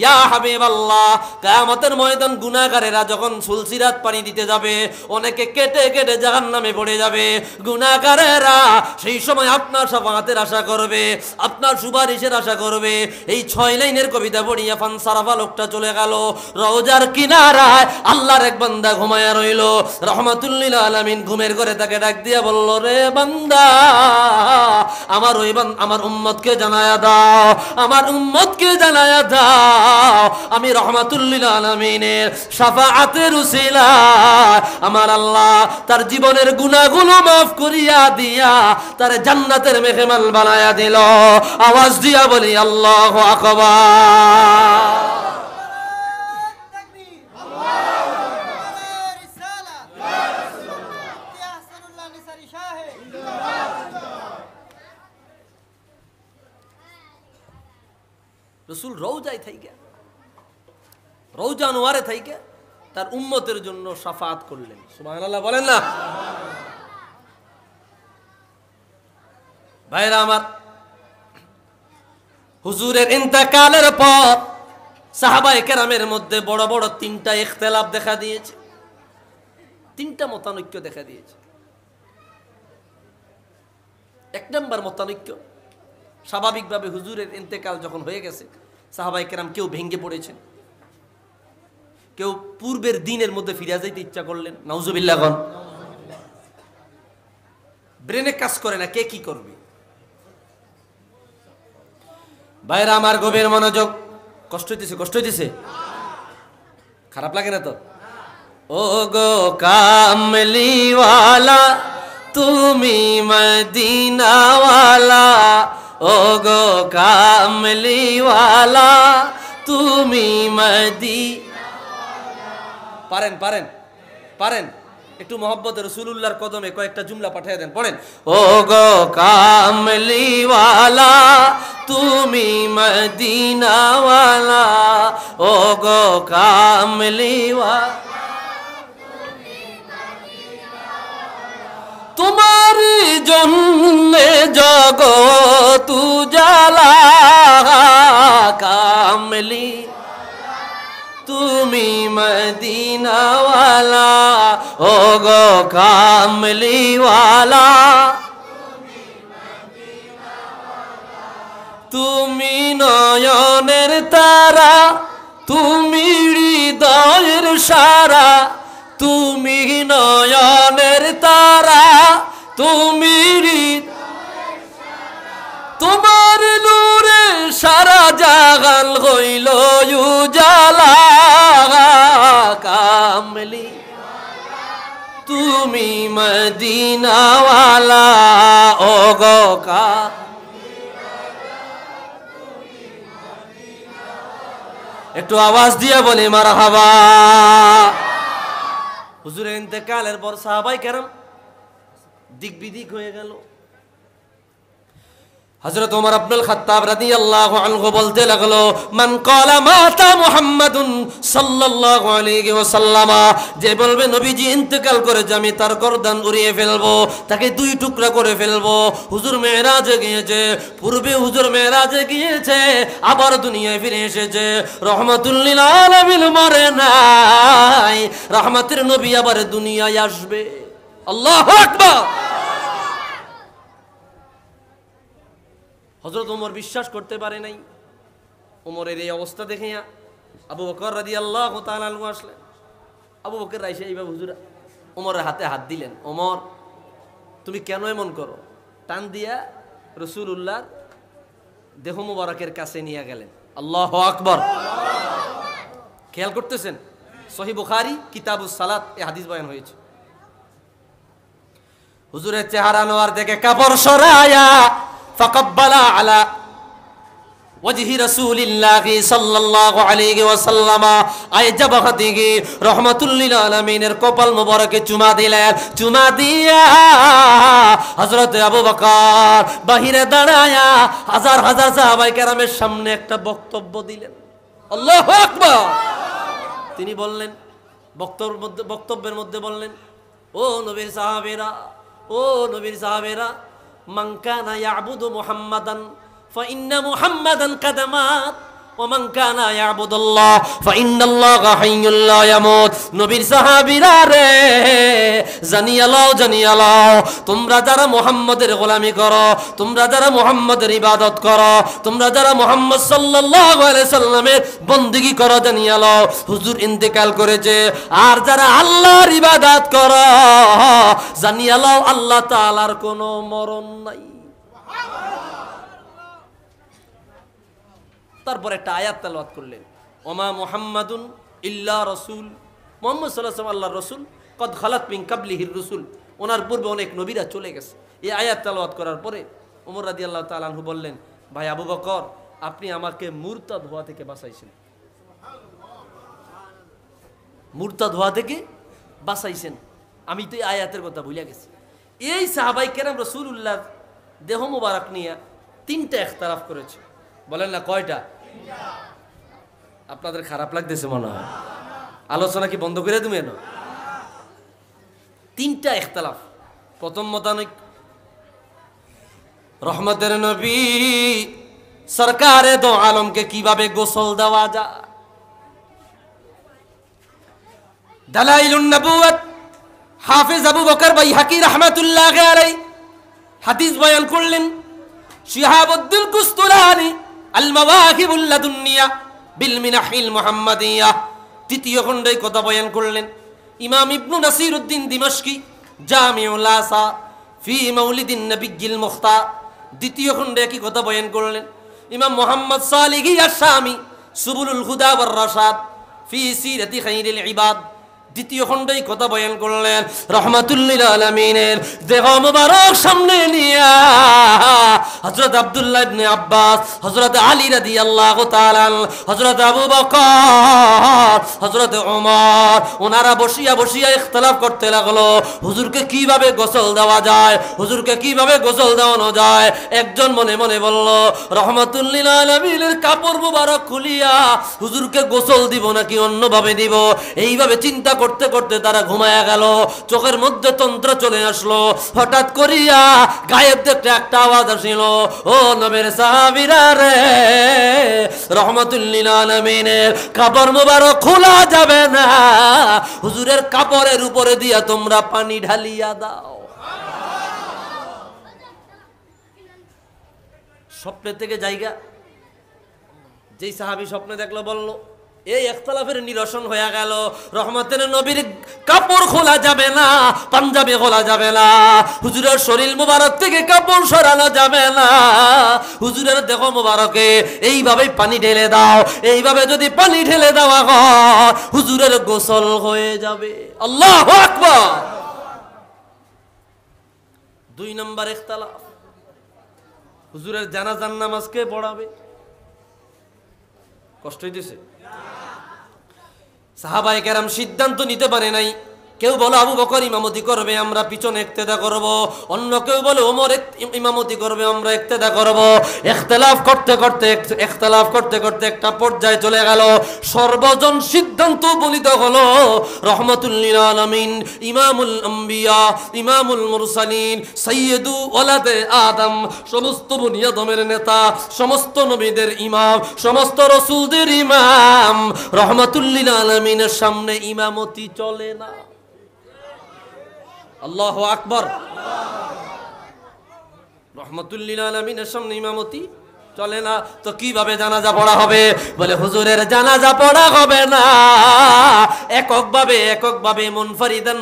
ইয়া হাবিবাল্লাহ, কিয়ামতের ময়দান গুনাহগারেরা যখন সুলসিরাত পানি দিতে যাবে, অনেকে কেটে কেটে জাহান্নামে পড়ে যাবে। গুনাহগারেরা সেই সময় আপনার শাফাআতের আশা করবে, আপনার সুপারিশের আশা করবে। এই 6 লাইনের কবিতা পড়িয়া ফানসারাফা লোকটা চলে গেল। রওজার কিনারায় আল্লাহর এক বান্দা ঘুমায়া রইল। রাহমাতুল লিল আলামিন ঘুমের ঘরে তাকে ডাক দিয়া বলল, রে বান্দা, আমার উম্মতকে জানায়া দাও, আমার উম্মতকে জানায়া দাও, আমি রাহমাতুল লিল আলামিনের শাফাআতের উসিলায় আমার আল্লাহ তার জীবনের গুনাহগুলো মাফ করিয়া দিয়া তার জান্নাতের মেহমান বানায়া দিল। আওয়াজ দিয়া বলি আল্লাহু আকবার। রসুল রওজায় থাইকা, রওজা আনোয়ারে থাইকা তার উম্মতের জন্য শাফাআত করলেন। সুবহানাল্লাহ বলেন না? ভাইরা আমার, হুজুরের ইন্তেকালের পর সাহাবায়ে কেরামের মধ্যে বড় বড় 3টা ইখতিলাফ দেখা দিয়েছে, 3টা মতানৈক্য দেখা দিয়েছে। 1 নম্বর মতানৈক্য, স্বাভাবিকভাবে হুজুরের ইন্তেকাল যখন হয়ে গেছে সাহাবায়ে কেরাম কেউ ভেঙে পড়েছেন, কেউ পূর্বের দিনের মধ্যে ফিরে যাইতে ইচ্ছা করলেন। নাউজুবিল্লাহ গন, ব্রেনে কাজ করে না কে কি করবে। ভাইরা আমার, গভীর মনোযোগ। কষ্ট হইতেছে? কষ্ট হইতেছে? খারাপ লাগে না তো? ও গো কামলিওয়ালা তুমি মদিনাওয়ালা, ও গো কামলিওয়ালা তুমি পারেন পারেন পারেন একটু মহব্বতে রাসূলুল্লাহর কদমে কয়েকটা জুমলা পাঠিয়ে দেন, পড়েন। ও গো কামলিওয়ালা তুমি মদিনাওয়ালা, ও গো কামলিওয়ালা তোমার জন্যে জগৎ উজালা, কামলি তুমি মদিনাওয়ালা, ও গো কামলিওয়ালা তুমি নয়নের তারা, তুমি হৃদয়ের সারা, তুমি নয়নের তারা, তুমি তোমার নূরে সারা জাগান হইল উজালা, কামলি তুমি মদিনাওয়ালা, ও গো একটু আওয়াজ দিয়ে বলি মারহাবা। হুজুরের ইন্তেকালের পর সাহাবায়ে কেরাম দিক বিদিক হয়ে গেল। হযরত ওমর ইবনুল খাত্তাব রাদিয়াল্লাহু আনহু বলতে লাগলো, মান ক্বালা মাতা মুহাম্মাদুন সাল্লাল্লাহু আলাইহি ওয়াসাল্লাম, যে বলবে নবীজি ইন্তেকাল করেছে আমি তার গর্দান উড়িয়ে ফেলবো, তাকে 2 টুকরা করে ফেলবো। হুজুর মেরাজে গিয়েছে, পূর্বে হুজুর মেরাজে গিয়েছে, আবার দুনিয়ায় ফিরে এসেছে। রহমাতুল লিল আলামিন মরে নাই, রহমতের নবী আবার দুনিয়ায় আসবে। আল্লাহু আকবার। হযরত ওমর বিশ্বাস করতে পারে নাই। ওমরের এই অবস্থা দেখে আবু বকর রাদিয়াল্লাহু তাআলা আনহু আসলেন। আবু বকর রাইসা এইভাবে হুজুর ওমরের হাতে হাত দিলেন, ওমর তুমি কেন এমন করো? টান দিয়া রাসূলুল্লাহর দেহ মুবারকের কাছে নিয়ে গেলেন। আল্লাহু আকবার। খেয়াল করতেছেন, সহিহ বুখারী কিতাবুস সালাত এই হাদিস বয়ান হয়েছে। হুজুরের চেহারা নোয়ার দেখে কাপড় সরায়া ফাকাব্বালা আলা ওয়াজহি রাসূলিল্লাহি সাল্লাল্লাহু আলাইহি ওয়াসাল্লাম আয় জাবহাতিহি রাহমাতুল লিল আলামিনের কপাল মোবারকে চুমা দিলেন। চুমা দিয়া হযরত আবু বকর বাহিরে দাঁড়ায়া হাজার হাজার সাহাবায়ে কেরামের সামনে একটা বক্তব্য দিলেন। আল্লাহু আকবার। তিনি বললেন, বক্তব্যের মধ্যে বললেন, ও নবীর সাহাবেরা, ও নবীর সাহাবেরা, মান কানা ইয়াবুদু মুহাম্মাদান ফাইন্না মুহাম্মাদান কাদ মাত ওয়া মান কানা ইয়াবুদুল্লাহ ফাইন্নাল্লাহা হাইয়্যুল লা ইয়ামুত। নবীর সাহাবীরা রে, জানিয়া লও, তোমরা যারা মুহাম্মাদের গোলামি করো, তোমরা যারা মুহাম্মাদের ইবাদত করো, তোমরা যারা মুহাম্মদ সাল্লাল্লাহু আলাইহি সাল্লামের বندگی করো, জানিয়া লও হুজুর ইন্তেকাল করেছে। আর যারা আল্লাহর ইবাদত করো, জানিয়া লও আল্লাহ তাআলার কোনো মরণ নাই। তারপর একটা আয়াত তেলাওয়াত করলেন, ওমা মুহাম্মাদুন ইল্লা রাসূল, মুহাম্মদ সাল্লাল্লাহু আলাইহি ওয়াসাল্লাম আল্লাহর রাসূল, কদ খালাত মিন কাবলিহির রাসূল, ওনার পূর্বে অনেক নবীরা চলে গেছে। এই আয়াত তেলাওয়াত করার পরে ওমর রাদিয়াল্লাহু তাআলা আনহু বললেন, ভাই আবু বকর, আপনি আমাকে মুরতাদ হওয়া থেকে বাঁচাইছেন, মুরতাদ হওয়া থেকে বাঁচাইছেন। আমি তো এই আয়াতের কথা ভুলে গেছি। এই সাহাবায়ে কেরাম রাসূলুল্লাহ দেহ মোবারক নিয়ে তিনটা ইখতিলাফ করেছে। বলেন না কয়টা? আপনাদের খারাপ লাগতেছে মনে হয়, আলোচনা কি বন্ধ করে দিবেন? তিনটা ইখতিলাফ। প্রথম মতানৈক, রহমতের নবী সরকারে দো আলমকে কিভাবে গোসল দেওয়া যায়। দালাইলুন নবুওয়াত হাফেজ আবু বকর বাইহাকি রাহমাতুল্লাহি আলাইহি হাদিস বয়ান করলেন। শিহাবুদ্দিন কুস্তুলানি আল মাওয়াহিবুল লাদুনিয়া বিল মিনাহিল মুহাম্মাদিয়া তৃতীয় খণ্ডে কথা বয়ান করলেন। ইমাম ইবনু নাসিরউদ্দিন দিমাশকি জামিউল আসা ফি মাউলিদিন নবিয়্যিল মুখতার দ্বিতীয় খণ্ডে কি কথা বয়ান করলেন। ইমাম মুহাম্মদ সালিহি আশ-শামি সুবুলুল হুদা ওয়ার রাশাদ ফি সিরাতি খাইরিল ইবাদ দ্বিতীয় খণ্ডে কথা বয়ান করলেন। রাহমাতুল লিল আলামিনের দেহ মুবারক সামনে নিয়া হযরত আব্দুল্লাহ ইবনে আব্বাস, হযরত আলী রাদিয়াল্লাহু তাআলা, হযরত আবু বকর, হযরত ওমর ওনারা বসিয়া বসিয়া ইখতিলাফ করতে লাগলো, হুজুরকে কিভাবে গোসল দেওয়া যায়, হুজুরকে কিভাবে গোসল দেওয়ানো যায়। একজন মনে মনে বলল, রাহমাতুল লিল আলামিনের কাপড় মুবারক খুলিয়া হুজুরকে গোসল দিব নাকি অন্যভাবে দিব। এইভাবে চিন্তা করতে করতে তারা ঘুমায়া গেল। চোখের মধ্যে তন্ত্র চলে আসলো। হঠাৎ করিয়া গায়েব দেখতে একটা আওয়াজ আসিল, ও নবীর সাহাবীরা রে, রাহমাতুল লিল আলামিনের কাপড় মুবারক খোলা যাবে না, হুজুরের কাপড়ের উপরে দিয়া তোমরা পানি ঢালিয়া দাও। স্বপ্নে থেকে জায়গা, যেই সাহাবী স্বপ্নে দেখলো বলল, এই ইখতিলাফের নিরসন হয়ে গেল। রহমতের নবীর কাপড় খোলা যাবে না, পাঞ্জাবি খোলা যাবে না, হুজুরের শরীর মুবারক থেকে কাপড় সরানো যাবে না, হুজুরের দেহ মুবারকে এইভাবে পানি ঢেলে দাও। এইভাবে যদি পানি ঢেলে দেওয়া হয়, হুজুরের গোসল হয়ে যাবে। আল্লাহু আকবার। দুই নম্বর ইখতিলাফ, হুজুরের জানাজার নামাজ কে পড়াবে? কষ্ট হইতেছে? সাহাবায়ে কেরাম সিদ্ধান্ত নিতে পারে নাই। কেউ বলে আবু বকর ইমামতি করবে, আমরা পিছনে ইক্তেদা করব। অন্য কেউ বলে ওমর ইমামতি করবে, আমরা ইক্তেদা করব। ইখতিলাফ করতে করতে একটা পর্যায়ে চলে গেল। সর্বজন সিদ্ধান্ত উপনীত হলো, রহমাতুল লিল আলামিন, ইমামুল আম্বিয়া, ইমামুল মুরসালিন, সাইয়্যিদু ওয়ালাদে আদম, সমস্ত বনি আদমের নেতা, সমস্ত নবীদের ইমাম, সমস্ত রাসূলদের ইমাম, রহমাতুল লিল আলামিনের সামনে ইমামতি চলে না। আল্লাহু আকবার। রহমাতুল লিল আলামিনের সামনে ইমামতি চলে না তো কিভাবে জানাজা পড়া হবে? বলে হুজুরের জানাজা পড়া হবে না, এককভাবে মুনফারিদান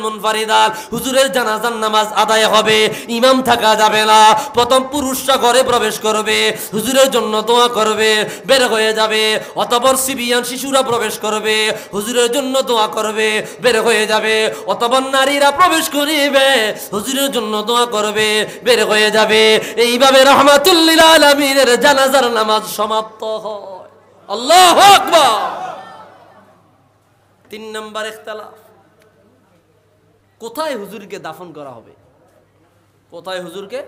হুজুরের জানাজার নামাজ আদায় হবে, ইমাম থাকা যাবে না। প্রথম পুরুষরা ঘরে প্রবেশ করবে, হুজুরের জন্য দোয়া করবে, বের হয়ে যাবে। অতঃপর সিবিয়ান শিশুরা প্রবেশ করবে, হুজুরের জন্য দোয়া করবে, বের হয়ে যাবে। অতঃপর নারীরা প্রবেশ করিবে, হুজুরের জন্য দোয়া করবে, বের হয়ে যাবে। এইভাবে রাহমাতুল লিল আলামিনের জানাজার নামাজ সমাপ্ত হয়। আল্লাহু আকবার। 3 নম্বর ইখতিলাফ, কোথায় হুজুরকে দাফন করা হবে? কোথায় হুজুরকে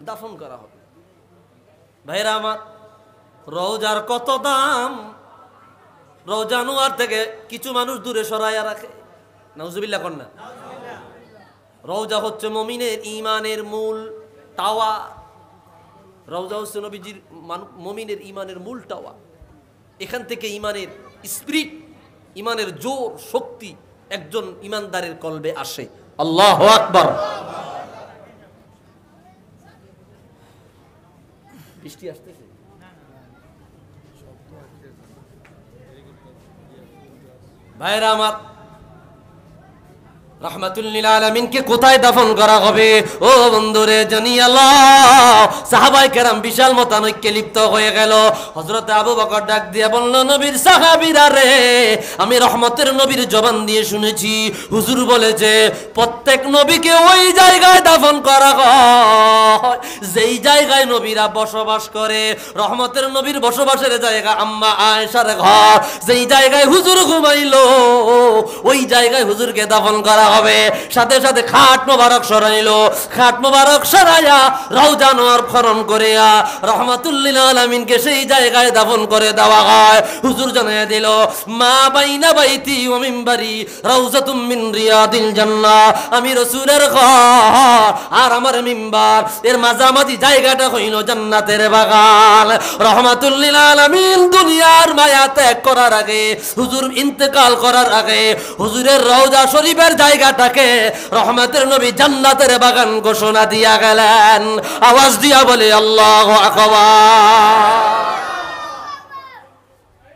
দাফন করা হবে? ভাইরা আমার, রওজার কত দাম! রওজা আনোয়ার থেকে কিছু মানুষ দূরে সরাইয়া রাখে। নাউজুবিল্লাহ কন্যা। রওজা হচ্ছে মুমিনের ঈমানের মূল টাওয়া। রওজা হচ্ছে নবীজির মুমিনের ঈমানের মূল টাওয়া। এখান থেকে ঈমানের স্পিরিট, ঈমানের জোর শক্তি একজন ঈমানদারের কলবে আসে। আল্লাহু আকবার। বৃষ্টি আসতেছে। ভাইরা আমার, রাহমাতুল লিল আলামিনকে কোথায় দাফন করা হবে? ও বন্ধুরে জানিয়ে আল্লাহ, সাহাবায়ে কেরাম বিশাল মতানৈক্যে লিপ্ত হয়ে গেল। হযরত আবু বকর ডাক দিয়ে বলল, নবীর সাহাবীরা রে, আমি রহমতের নবীর জবান দিয়ে শুনেছি, হুজুর বলেছে প্রত্যেক নবীকে ওই জায়গায় দাফন করা হয় যেই জায়গায় নবীরা বসবাস করে। রহমতের নবীর বসবাসের জায়গা আম্মা আয়েশার ঘর, যেই জায়গায় হুজুর ঘুমাইলো ওই জায়গায় হুজুরকে দাফন করা হবে। সাথে সাথে খাট মোবারক সরাইলো, খাট মোবারক সরাইয়া রওজা নোয়ার খনন করিয়া রাহমাতুল লিল আলামিনকে সেই জায়গায় দাফন করে দেওয়া হয়। হুজুর জানাইয়া দিল, মা বাইনা বাইতি ওয়া মিনবারি রাউজাতুম মিন রিয়াদিল জান্নাহ। আমি রাসূলের ঘর আর আমার মিম্বার এর মাঝামাঝি জায়গাটা হইল জান্নাতের বাগান। রাহমাতুল লিল আলামিন দুনিয়ার মায়া ত্যাগ করার আগে, হুজুর ইন্তেকাল করার আগে, হুজুরের রওজা শরীফের জায়গাটাকে রহমতের নবী জান্নাতের বাগান ঘোষণা দিয়া গেলেন। আওয়াজ দিয়া বলে আল্লাহু আকবার।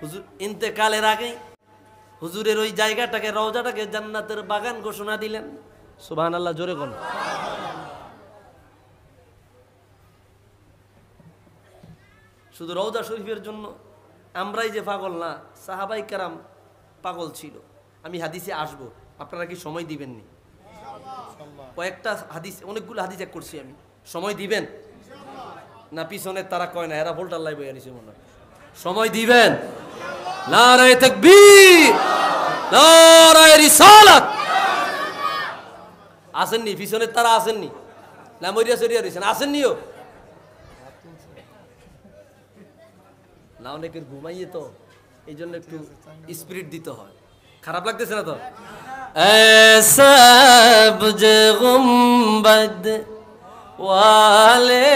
হুজুর ইন্তেকালের আগে হুজুরের ওই জায়গাটাকে, রওজাটাকে জান্নাতের বাগান ঘোষণা দিলেন। সুবহানাল্লাহ, জোরে বলুন। শুধু রওজা শরীফের জন্য আমরাই যে পাগল না, সাহাবায়ে কেরাম পাগল ছিল। আমি হাদিসে আসবো, আপনারা কি সময় দিবেননি? কয়েকটা হাদিস, অনেকগুলো হাদিস এক করছি আমি, সময় দিবেন না? পিছনে তারা কয় না, এরা ভোল্টার লাইভ হয়ে গেছে মনে হয়। সময় দিবেন? নারায়ে তাকবীর, নারায়ে রিসালাত। আসেননি পিছনে তারা? আসেননি না? মরিয়া সরিয়া রয়েছেন, আসেননিও না? অনেকের ঘুমাইয়ে তো, এই জন্য একটু স্পিরিট দিতে হয়। খারাপ লাগতেছে না তো? সবজ গুম্বদ ওয়ালে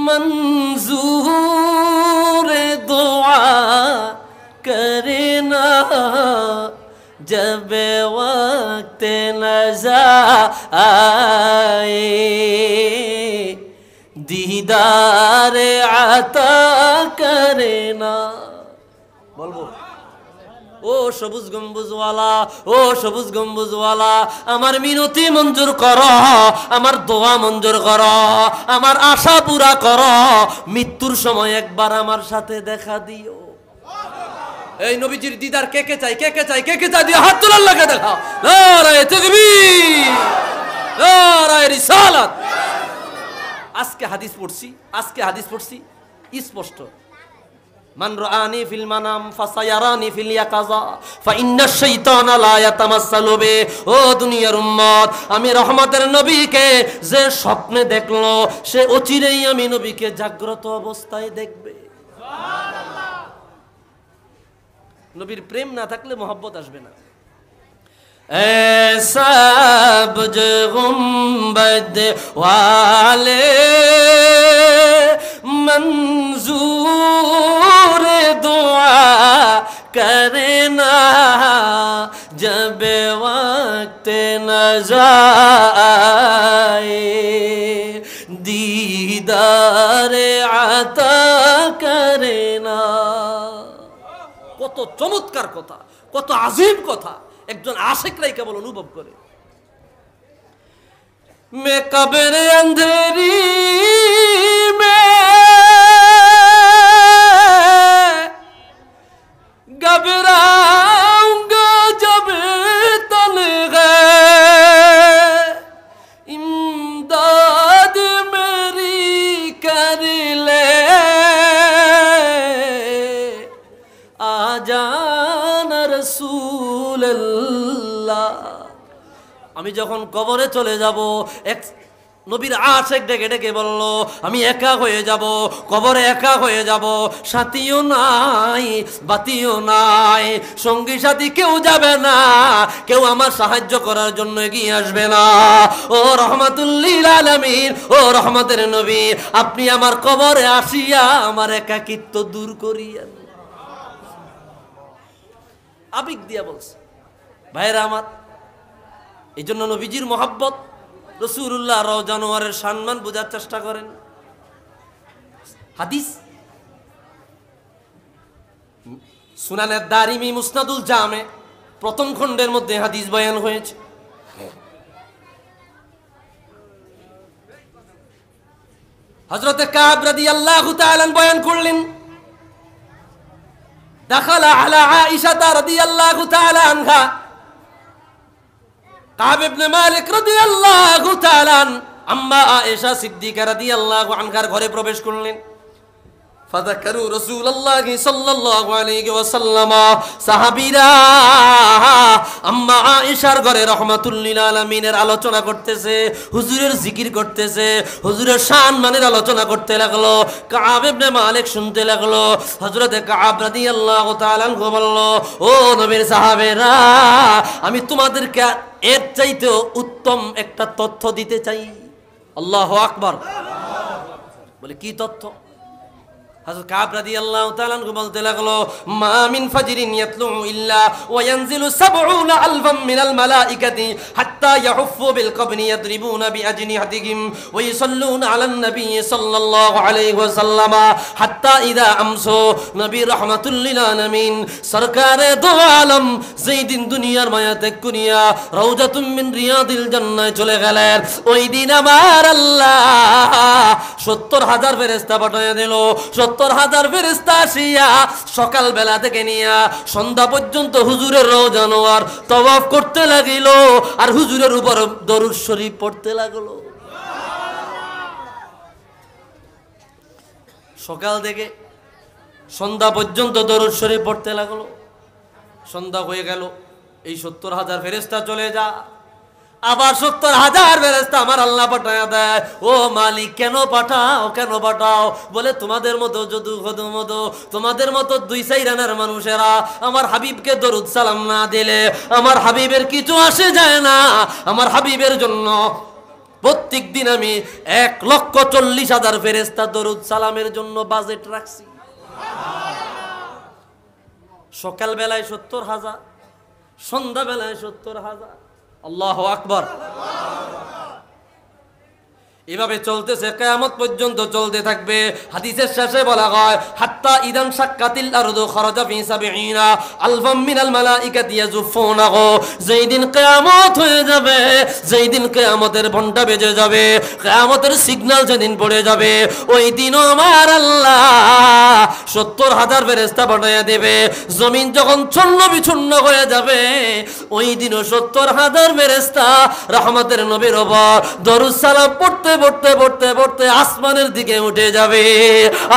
মঞ্জুর দুআ করনা जब वक्त नज़ा आए दीदार आता करना। বলবো, ও সবুজ গম্বুজওয়ালা, ও সবুজ গম্বুজওয়ালা, আমার মিনতি মঞ্জুর করো, আমার দোয়া মঞ্জুর করো, আমার আশা পুরা করো, মৃত্যুর সময় একবার আমার সাথে দেখা দিও। এই নবীজির দিদার কে কে চাই? কে কে চাই? কে কে চাই? দিয়ে হাত তোলার লাগে দেখাও। নারায়ে তাকবীর, নারায়ে রিসালাত। আজকে হাদিস পড়ছি স্পষ্ট, মান রাআনি ফিল মানাম ফাসায়ারানি ফিল ইয়াকাযা ফাইন্নাশ শাইতানা লা ইয়াতামাসসালু বি। ও দুনিয়ার উম্মত, আমি রহমতের নবীকে যে স্বপ্নে দেখলো, সে অচিরেই আমি নবীকে জাগ্রত অবস্থায় দেখবে। সুবহানাল্লাহ। নবীর প্রেম না থাকলে মহব্বত আসবে না। সবজ গুম্বদ ওয়ালে मंजूर दुआ करना जब वक्त नज़ा आए চমৎকার কথা, কত আজীব কথা একজন আশিকরাই কেবল অনুভব করে। मैं कब्र अंधेरी में घबराऊंगा जब तन्हा इमदाद मेरी कर ले आ जाना रसूल अल्लाह। আমি যখন কবরে চলে যাব, এক নবীর আশিক ডেকে ডেকে বলল আমি একা হয়ে যাব, কবরে একা হয়ে যাব, সাথীও নাই বাতিও নাই, সঙ্গী সাথী কেউ যাবে না, কেউ আমার সাহায্য করার জন্য এগিয়ে আসবে না। ও রহমাতুল লিল আলামিন, ও রহমতের নবী, আপনি আমার কবরে আসিয়া আমার একাকিত্ব দূর করিয়েন। আবেগ দিয়া বলছে। ভাইরা আমার, এই জন্য নবীজির মহাব্বত, রাসূলুল্লাহ রওজা আনোয়ারের সম্মান বোঝার চেষ্টা করেন। হাদিস সুনানে দারিমি মুসনাদুল জামে প্রথম খণ্ডের মধ্যে হাদিস বয়ান হয়েছে। হযরতে কাব রাদিয়াল্লাহু তাআলা বয়ান করলেন, দাখালা আলা আয়েশা রাদিয়াল্লাহু তাআলা আনহা, কাব ইবনে মালিক রাদিয়াল্লাহু তাআলা আম্মা আয়েশা সিদ্দিকা রাদিয়াল্লাহু আনহার ঘরে প্রবেশ করলেন। ফাযাকারু রাসূলুল্লাহি সাল্লাল্লাহু আলাইহি ওয়াসাল্লাম, সাহাবীরা আম্মা আয়েশার ঘরে রাহমাতুল লিল আলামিনের আলোচনা করতেছে, হুজুরের জিকির করতেছে, হুজুরের সম্মানের আলোচনা করতে লাগলো। কাব ইবনে মালিক শুনতে লাগলো। হযরতে কাব রাদিয়াল্লাহু তাআলা বলল, ও নবীর সাহাবেরা, আমি তোমাদেরকে এর চাইতে উত্তম একটা তথ্য দিতে চাই। আল্লাহু আকবার। বলে কি তথ্য? হযরত কাব রাদিয়াল্লাহু তাআলা বলতে লাগলো, মা মিন ফাজরিন ইয়াতলু ইল্লা ওয়া ইয়ানজিলু ৭০ আলফাম মিনাল মালাইকাতি হাত্তা ইয়াহুফু বিল কবনি ইয়াদরিবুনা বিআজনিহাতিহিম ওয়া ইসাল্লুনা আলান নবী সাল্লাল্লাহু আলাইহি ওয়াসাল্লাম হাত্তা ইযা আমসু। নবী রাহমাতুল লিল আলামিন সরকারে দো আলম যেই দিন দুনিয়ার মায়া ত্যাগ করিয়া রাউজাতুম মিন রিয়াদিল জান্নাহ চলে গেলেন, ওই দিন আমার আল্লাহ ৭০,০০০ ফেরেশতা পাঠিয়ে দিল। ৭০,০০০ ফেরেশতা আসিয়া সকাল বেলা থেকে নিয়া সন্ধ্যা পর্যন্ত হুজুরের রওজা আনোয়ার তওয়াফ করতে লাগিল, আর হুজুরের উপর দরুদ শরীফ পড়তে লাগলো। সকাল থেকে সন্ধ্যা পর্যন্ত দরুদ শরীফ পড়তে লাগলো। সন্ধ্যা হয়ে গেল, এই ৭০,০০০ ফেরেশতা চলে যা, আবার ৭০,০০০ ফেরেশতা আমার আল্লাহ পাঠায়া দেয়। ও মালিক, কেন পাঠাও, কেন পাঠাও? বলে তোমাদের মতো যদু মতো, তোমাদের মতো ২-৪ রানার মানুষেরা আমার হাবিবকে দরুদ সালাম না দিলে আমার হাবিবের কিছু আসে যায় না। আমার হাবিবের জন্য প্রত্যেক দিন আমি ১,৪০,০০০ ফেরেশতা দরুদ সালামের জন্য বাজেট রাখছি। সকাল বেলায় ৭০,০০০, সন্ধ্যা বেলায় ৭০,০০০। আল্লাহু আকবার। এভাবে চলতেছে, কিয়ামত পর্যন্ত চলতে থাকবে। হাদিসের শেষে বলা হয়, হাত্তা ইদান শাক্কাতিল আরদু খরাজা ফি ৭০ আলফাম মিনাল মালাইকাতি ইয়াজুফুনাহু। যেই দিন কিয়ামত হয়ে যাবে, যেই দিন কিয়ামতের ঘন্টা বেজে যাবে, কিয়ামতের সিগন্যাল যেদিন পড়ে যাবে, ওই দিনও আমার আল্লাহ ৭০,০০০ ফেরেশতা পাঠিয়ে দেবে। জমিন যখন ছন্ন বিছন্ন হয়ে যাবে, ওই দিনও ৭০,০০০ ফেরেশতা রহমতের নবীর ওপর দরুদ সালাম পড়তে পড়তে পড়তে পড়তে আসমানের দিকে উঠে যাবে।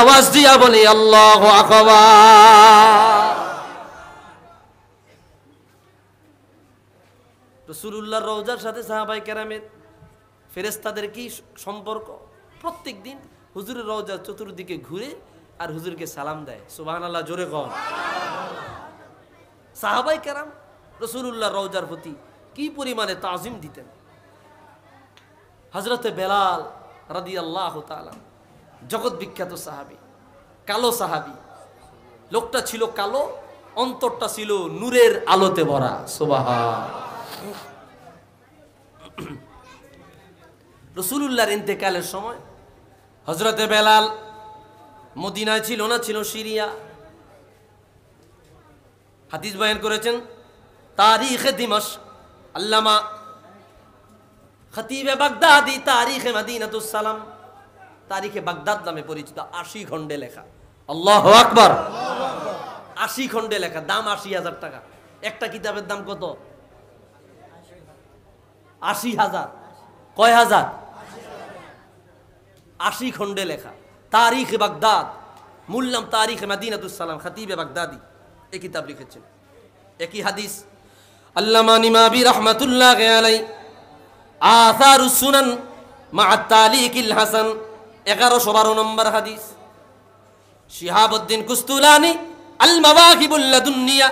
আওয়াজ দিয়া বলি আল্লাহু আকবার। রাসূলুল্লাহর রওজার সাথে সাহাবায়ে কেরামের ফেরেশতাদের কি সম্পর্ক? প্রত্যেক দিন হুজুরের রওজার চতুর্দিকে ঘুরে আর হুজুরকে সালাম দেয়। সুবহানাল্লাহ, জোরে কও। সাহাবায়ে কেরাম রাসূলুল্লাহর রওজার প্রতি কি পরিমাণে তাজিম দিতেন। হযরতে বেলাল রাদিয়াল্লাহু তাআলা জগৎ বিখ্যাত সাহাবী, কালো সাহাবী। লোকটা ছিল কালো, অন্তরটা ছিল নূরের আলোতে ভরা। সুবহান। রাসূলুল্লাহর ইন্তেকালের সময় হযরতে বেলাল মদিনায় ছিল না, ছিল সিরিয়া। হাদিস বয়ান করেছেন তারিখে দিমাশক আল্লামা খতিবে বাগদাদি তারিখে মদিনাতুস সালাম, তারিখে বাগদাদ নামে পরিচিত, 80 খণ্ডে লেখা। আল্লাহু আকবার। 80 খণ্ডে লেখা, দাম 80,000 টাকা। একটা কিতাবের দাম কত? 80,000। কয় হাজার? 80 খণ্ডে লেখা তারিখে বাগদাদ, মূল নাম তারিখে মদিনাতুস সালাম, খতিবে বাগদাদি এই কিতাব লিখেছেন। একই হাদিস আল্লামা নিমাবি রহমাতুল্লাহি আলাইহি আসারুস সুনান মা তালিকিল হাসান 1112 নম্বর হাদিস। শিহাবউদ্দিন কুস্তুলানি আল মাওয়াহিবুল লাদুনিয়া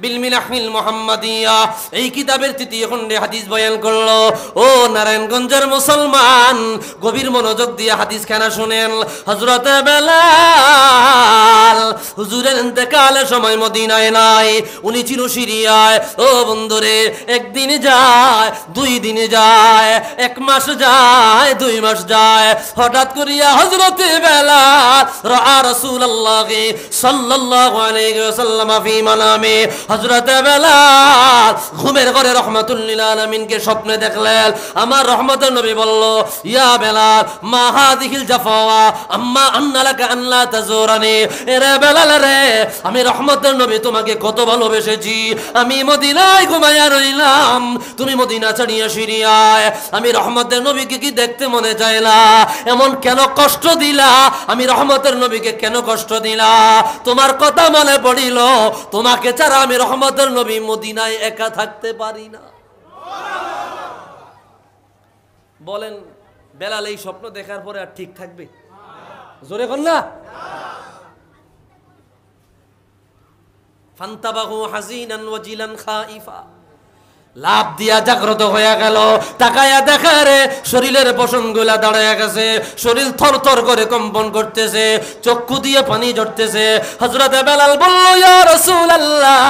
বিল মিনাহিল মুহাম্মাদিয়া এই কিতাবের 3য় খণ্ডে হাদিস বয়ান করলো। ও নারায়ণগঞ্জের মুসলমান, গভীর মনোযোগ দিয়ে হাদিস খানা শুনেন। হযরত বেলাল হুজুরের ইন্তেকালের সময় মদিনায় নাই, উনি ছিল সিরিয়ায়। ও বন্ধুরে, একদিন যায়, 2 দিন যায়, 1 মাস যায়, 2 মাস যায়, হঠাৎ করিয়া হযরত বেলাল রাআ রাসূলুল্লাহ সাল্লাল্লাহু আলাইহি ওয়াসাল্লাম ফি মানামে। হযরত বেলাল ঘুমের ঘরে রাহমাতুল লিল আলামিনকে স্বপ্নে দেখলেন। আমার রহমতের নবী বলল, ইয়া বেলাল মা হাযিহিল জাফাওয়া আম্মা আন্না লাকা আন লা তাজুরানি। এরে বেলাল রে, আমি রহমতের নবী তোমাকে কত ভালোবেসেছি, আমি মদিনায় ঘুমায়া রইলাম, তুমি মদিনা ছাড়িয়া সিরিয়ায়, আমি রহমতের নবীকে কি দেখতে মনে চায় না? এমন কেন কষ্ট দিলা? আমি রহমতের নবীকে কেন কষ্ট দিলা? তোমার কথা মনে পড়িল, তোমাকে ছাড়া আমি রহমতের নবী মদিনায় একা থাকতে পারি না। বলেন বেলাল এই স্বপ্ন দেখার পরে আর ঠিক থাকবে? জোরে বল না। ফান্তাবাহু হাজিনান ওয়াজিলান খাইফা, লাভ দিয়া জাগ্রত হয়ে গেল। তাকায়া দেখা রে, শরীরের পশমগুলা দাঁড়ায়া গেছে, শরীর থরথর করে কম্পন করতেছে, চক্ষু দিয়ে পানি ঝরতেছে। হযরত বেলাল বলল, ইয়া রাসূলুল্লাহ,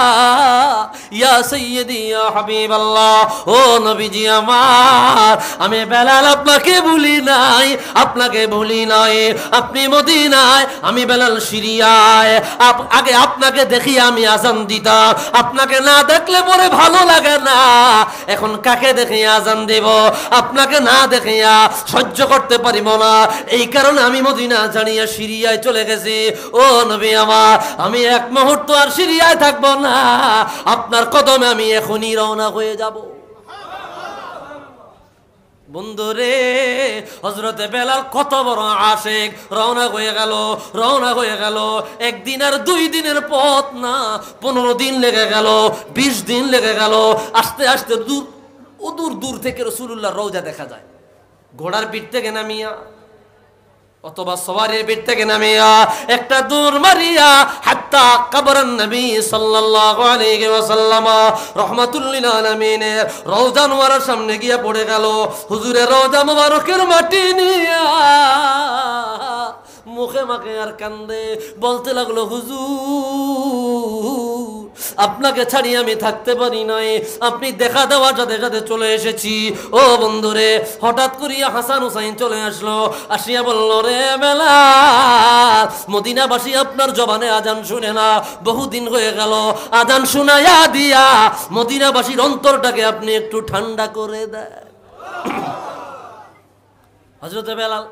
ইয়া সাইয়্যিদি, ইয়া হাবিবাল্লাহ, ও নবীজি আমার, আমি বেলাল আপনাকে ভুলি নাই, আপনাকে ভুলি নাই। আপনি মদিনায়, আমি বেলাল সিরিয়ায়। আগে আপনাকে দেখি আমি আযান দিতাম, আপনাকে না দেখলে পরে ভালো লাগে না। এখন কাকে দেখে আজান দেব? আপনাকে না দেখে সহ্য করতে পারিব না, এই কারণে আমি মদিনা ছাড়িয়া সিরিয়ায় চলে গেছি। ও নবী আমার, আমি 1 মুহূর্ত আর সিরিয়ায় থাকবো না, আপনার কদমে আমি এখনই রওনা হয়ে যাব। বন্ধুরে, হযরতে বেলাল কত বড় আশিক, রওনা হয়ে গেল, রওনা হয়ে গেল। 1 দিন আর 2 দিনের পথ না, 15 দিন লেগে গেল, 20 দিন লেগে গেল। আস্তে আস্তে দূর থেকে রাসূলুল্লাহর রওজা দেখা যায়। ঘোড়ার পিঠ থেকে নামিয়া অথবা সওয়ারির পিঠ থেকে নামিয়া একটা দূর মারিয়া হাত্তা কবরন নবী সাল্লাল্লাহু আলাইহি ওয়াসাল্লাম রাহমাতুল লিল আলামিনের রওজা মুবারকের সামনে গিয়ে পড়ে গেল। হুজুরের রওজা মুবারকের মাটি নিয়া মুখে মাখে আর কান্দে, বলতে লাগলো, হুজুর আপনাকে ছাড়িয়ে আমি থাকতে পারি নাই, আপনি দেখা দেওয়ার সাথে সাথে চলে এসেছি। ও বন্ধুরে, হঠাৎ করিয়া হাসান হুসাইন চলে আসলো, আসিয়া বলল, রে বেলাল, মদিনাবাসী আপনার জবানে আজান শুনে না, বহুদিন হয়ে গেল, আজান শুনাইয়া দিয়া মদিনাবাসীর অন্তরটাকে আপনি একটু ঠান্ডা করে দেন। হযরত বেলাল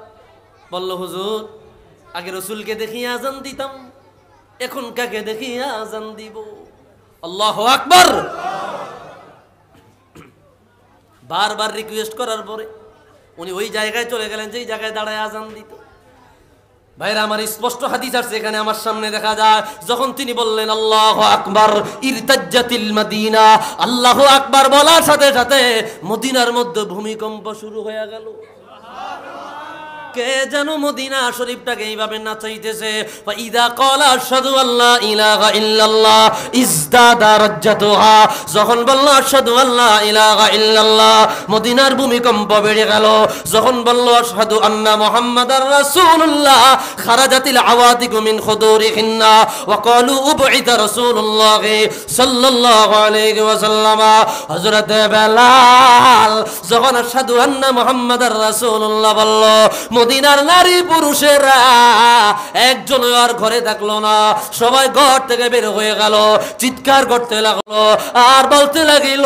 বলল, হুজুর আগে রাসূলকে দেখিয়ে আজান দিতাম, এখন কাকে দেখিয়ে আজান দিব? আল্লাহু আকবার। বারবার রিকোয়েস্ট করার পরে উনি ওই জায়গায় চলে গেলেন যেই জায়গায় দাঁড়ায় আজান দিত। ভাইরা আমার, স্পষ্ট হাদিস আছে এখানে আমার সামনে দেখা যায়, যখন তিনি বললেন আল্লাহু আকবার, ইরতাজ্জাতিল মদিনা, আল্লাহু আকবার বলার সাথে সাথে মদিনার মধ্যে ভূমিকম্প শুরু হয়ে গেল। কে যেন মদিনা শরীফটাকে এইভাবে নাচাইতেছে, ফাইদা ক্বালা আশহাদু আল্লা ইলাহা ইল্লাল্লাহ ইজদাদা রাজ্জাতুহা, যখন বলল আশহাদু আল্লা ইলাহা ইল্লাল্লাহ, মদিনার ভূমিকম্প বেড়ে গেল। যখন বলল আশহাদু আন্না মুহাম্মাদার রাসূলুল্লাহ, খারাজাতিল আওয়াতিকু মিন খুদুরিহিন্না ওয়া ক্বালু উবঈদা রাসূলুল্লাহ সাল্লাল্লাহু আলাইহি ওয়াসাল্লাম। হযরত বেলাল যখন আশহাদু আন্না মুহাম্মাদার রাসূলুল্লাহ বলল, মদিনার নারী পুরুষেরা একজন আর ঘরে থাকলো না, সবাই ঘর থেকে বের হয়ে গেল, চিৎকার করতে লাগলো আর বলতে লাগিল,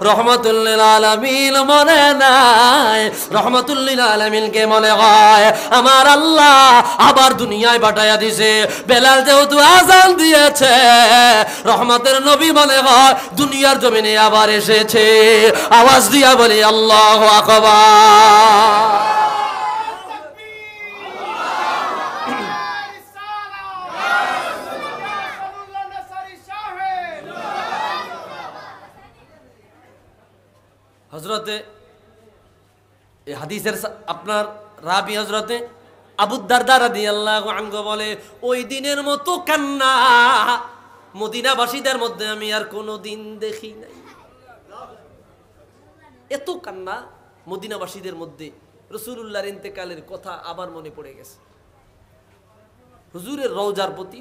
রহমাতুল লিল আলামিন মনে নাই? রহমাতুল লিল আলামিনকে মনে হয় আমার আল্লাহ আবার দুনিয়ায় পাঠাইয়া দিছে। বেলাল যেহেতু আযান দিয়েছে, রহমতের নবী মনে হয় দুনিয়ার জমিনে আবার এসেছে। আওয়াজ দিয়া বলি আল্লাহু আকবার। হযরতে এই হাদিসের আপনার রাবি হযরতে আবু দারদা রাদিয়াল্লাহু আনহু বলে, ওই দিনের মতো কান্না মদিনাবাসীদের মধ্যে আমি আর কোনোদিন দেখি নাই। এত কান্না মদিনাবাসীদের মধ্যে। রাসূলুল্লাহর ইন্তেকালের কথা আবার মনে পড়ে গেছে। হুজুরের রওজার প্রতি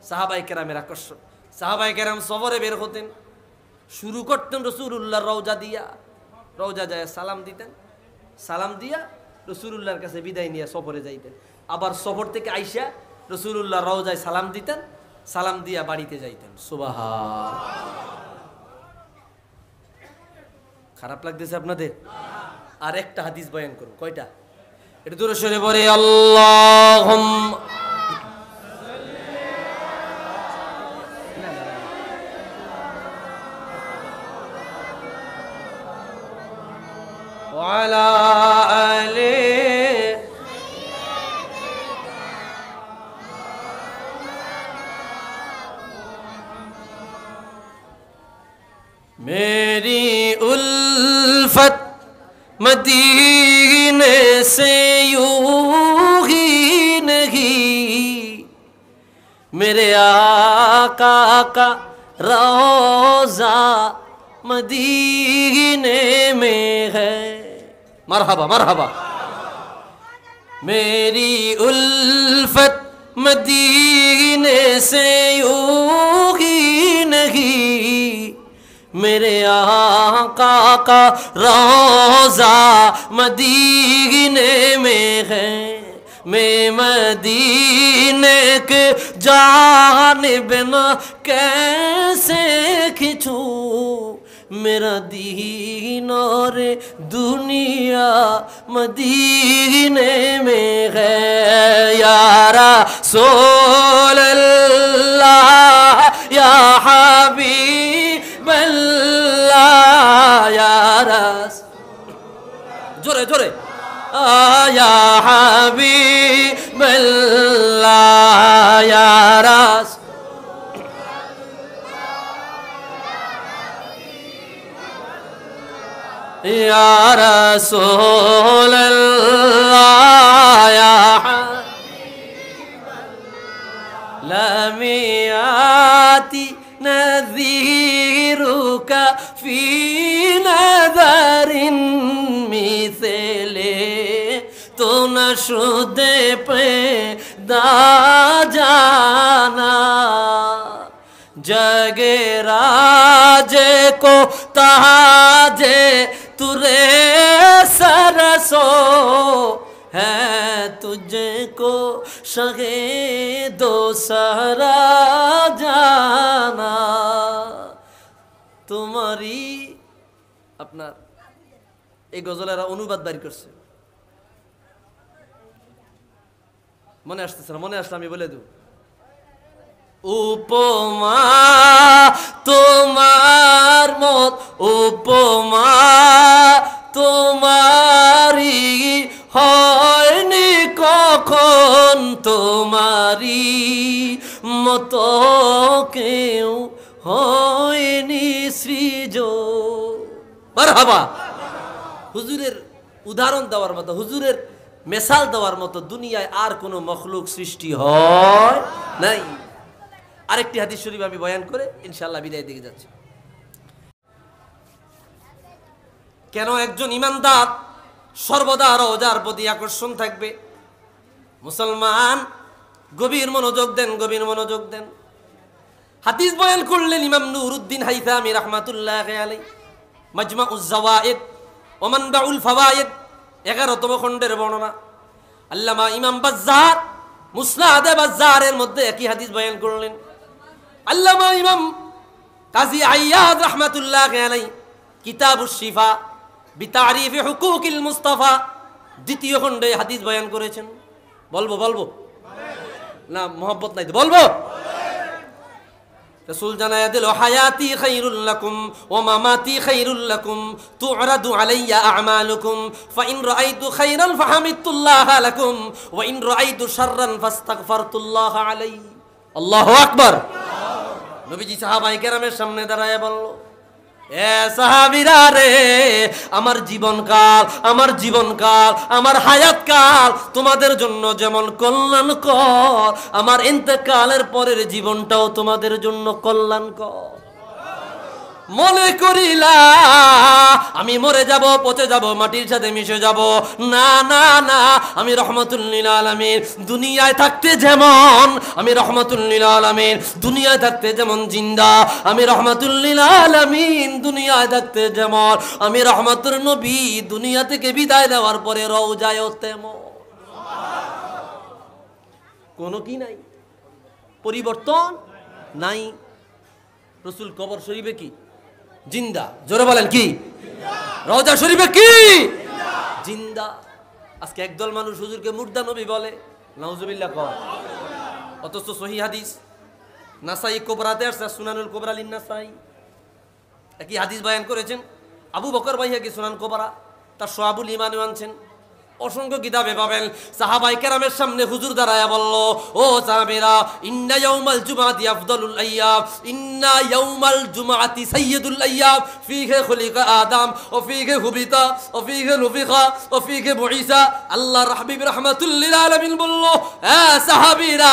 সাহাবায়ে কেরামের আকর্ষণ। সাহাবায়ে কেরাম সফরে বের হতেন, শুরু করতেন রাসূলুল্লাহর রওজা দিয়া, রওজা যায় সালাম দিতেন, সালাম দিয়া রাসূলুল্লাহর কাছে বিদায় নিয়ে সফরে যাইতেন। আবার সফর থেকে আইসা রাসূলুল্লাহ রওজায় সালাম দিতেন, সালাম দিয়া বাড়িতে যাইতেন। সুবহান। খারাপ লাগতেছে আপনাদের? আর একটা হাদিস বয়ান করুন। কয়টা? এটা জোরে সোরে পড়ে আল্লাহুম্মা ওয়ালা আলি मेरी उल्फत मदीने से यूं ही नहीं, मेरे आका का रोज़ा मदीने में है। मरहबा मरहबा। मेरी उल्फत मदीने से यूं ही नहीं, मेरे आका का रोज़ा मदीने में है। मैं मदीने के जानिब न कैसे खिंचूं, मेरा दीन और दुनिया मदीने में है। या रसूल अल्लाह या हबीब अल्लाह या जोरे जोरे या हबीब अल्लाह या या रसूल अल्लाह या लमियाती नज़ीरुका फी नज़रिन मिसले तो नशुदे पे दा जाना, जगे राजे को ताजे तुरे सरसो है, तुझको शगे दो सारा जाना। तुम्हारी আপনার এই গজলেরা অনুবাদ বাড়ি করছে, মনে আসতেছে না? মনে আসলে আমি বলে দেব। উপমা তোমার মত উপমা তোমারি হয়নি কখন, তোমারি মতো কেউ হয়নি সৃজন। মারহাবা। হুজুরের উদাহরণ দেওয়ার মতো, হুজুরের মেসাল দেওয়ার মতো দুনিয়ায় আর কোনো মখলুক সৃষ্টি হয় নাই। আরেকটি হাদিস শরীফ আমি বয়ান করে ইনশাআল্লাহ বিদায় দিকে যাচ্ছি। কেন একজন ইমানদার সর্বদা রওজার প্রতি আকর্ষণ থাকবে? মুসলমান গভীর মনোযোগ দেন, গভীর মনোযোগ দেন। হাদিস বয়ান করলেন ইমাম নুরউদ্দিন হাইথামি রাহমাতুল্লাহি আলাইহি, মাজমাউজ জাওয়ায়েদ ওয়া মানবাউল ফাওয়ায়েদ 11তম খণ্ডের বর্ণনা। আল্লামা ইমাম বাজ্জার মুসনাদে বাজ্জারের মধ্যে একই হাদিস বয়ান করলেন। আল্লামা ইমাম কাজী আইয়াদ রাহমাতুল্লাহি আলাইহি কিতাবুশ শিফা বিতারিফি হুকুকিল মুস্তাফা দ্বিতীয় খণ্ডে হাদিস বয়ান করেছেন। বলবো না মোহাব্বত নাই তো বলবো। রাসূল জানায়া দিল, হায়াতি খায়রুল লাকুম ওয়া মামাতি খায়রুল লাকুম তু'রাদু আলাইয়া আ'মালুকুম ফাইন রাআইতু খায়রান ফাহামিদতুল্লাহ লাকুম ওয়া ইন রাআইতু শাররান ফাস্তাগফারতুল্লাহ আলাইহি। আল্লাহু আকবার। নবীজি সাহাবায়ে কেরামের সামনে দাঁড়ায় বলল, এ সাহাবীরা রে, আমার জীবনকাল আমার হায়াতকাল তোমাদের জন্য যেমন কল্যাণকর, আমার ইন্তেকালের পরের জীবনটাও তোমাদের জন্য কল্যাণকর। মনে করিলা আমি মরে যাব, পচে যাব, মাটির সাথে মিশে যাব। না না না, আমি রহমাতুল লিল আলামিন দুনিয়ায় থাকতে যেমন, আমি রহমাতুল লিল আলামিন দুনিয়ায় থাকতে যেমন জিন্দা, আমি রহমাতুল লিল আলামিন দুনিয়ায় থাকতে যেমন, আমি রহমাতুর নবী দুনিয়া থেকে বিদায় দেওয়ার পরে রওজায়ও তেমন। কোনো কি নাই, পরিবর্তন নাই। রাসূল কবর শরীফে কি জিন্দা? জোরে বলেন কি? রওজা শরীফে কি জিন্দা? আজকে একদল মানুষ হুজুরকে মুর্দা নবী বলে, নাউজুবিল্লাহ কয়। অথচ সহিহ হাদিস নাসাই কোবরাতে আসছে, সুনানুল কোবরা লিন নাসাই একই হাদিস বয়ান করেছেন। আবু বকর বাইহাকি সুনান কোবরা তার শুআবুল ঈমান আনছেন। অসংখ্য কিতাবে পাবেন। সাহাবায়ে কেরামের সামনে হুজুর দাঁড়ায়া বলল, ও সাহাবীরা, ইন্না ইয়াউমাল জুমআতি আফদালুল আইয়াম, ইন্না ইয়াউমাল জুমআতি সাইয়্যিদুল আইয়াম, ফীহি খুলিকা আদম ওয়া ফীহি হুবিতা ওয়া ফীহি নুফিখা ওয়া ফীহি বুইসা। আল্লাহর হাবিব রাহমাতুল লিল আলামিন বলল, এ সাহাবীরা,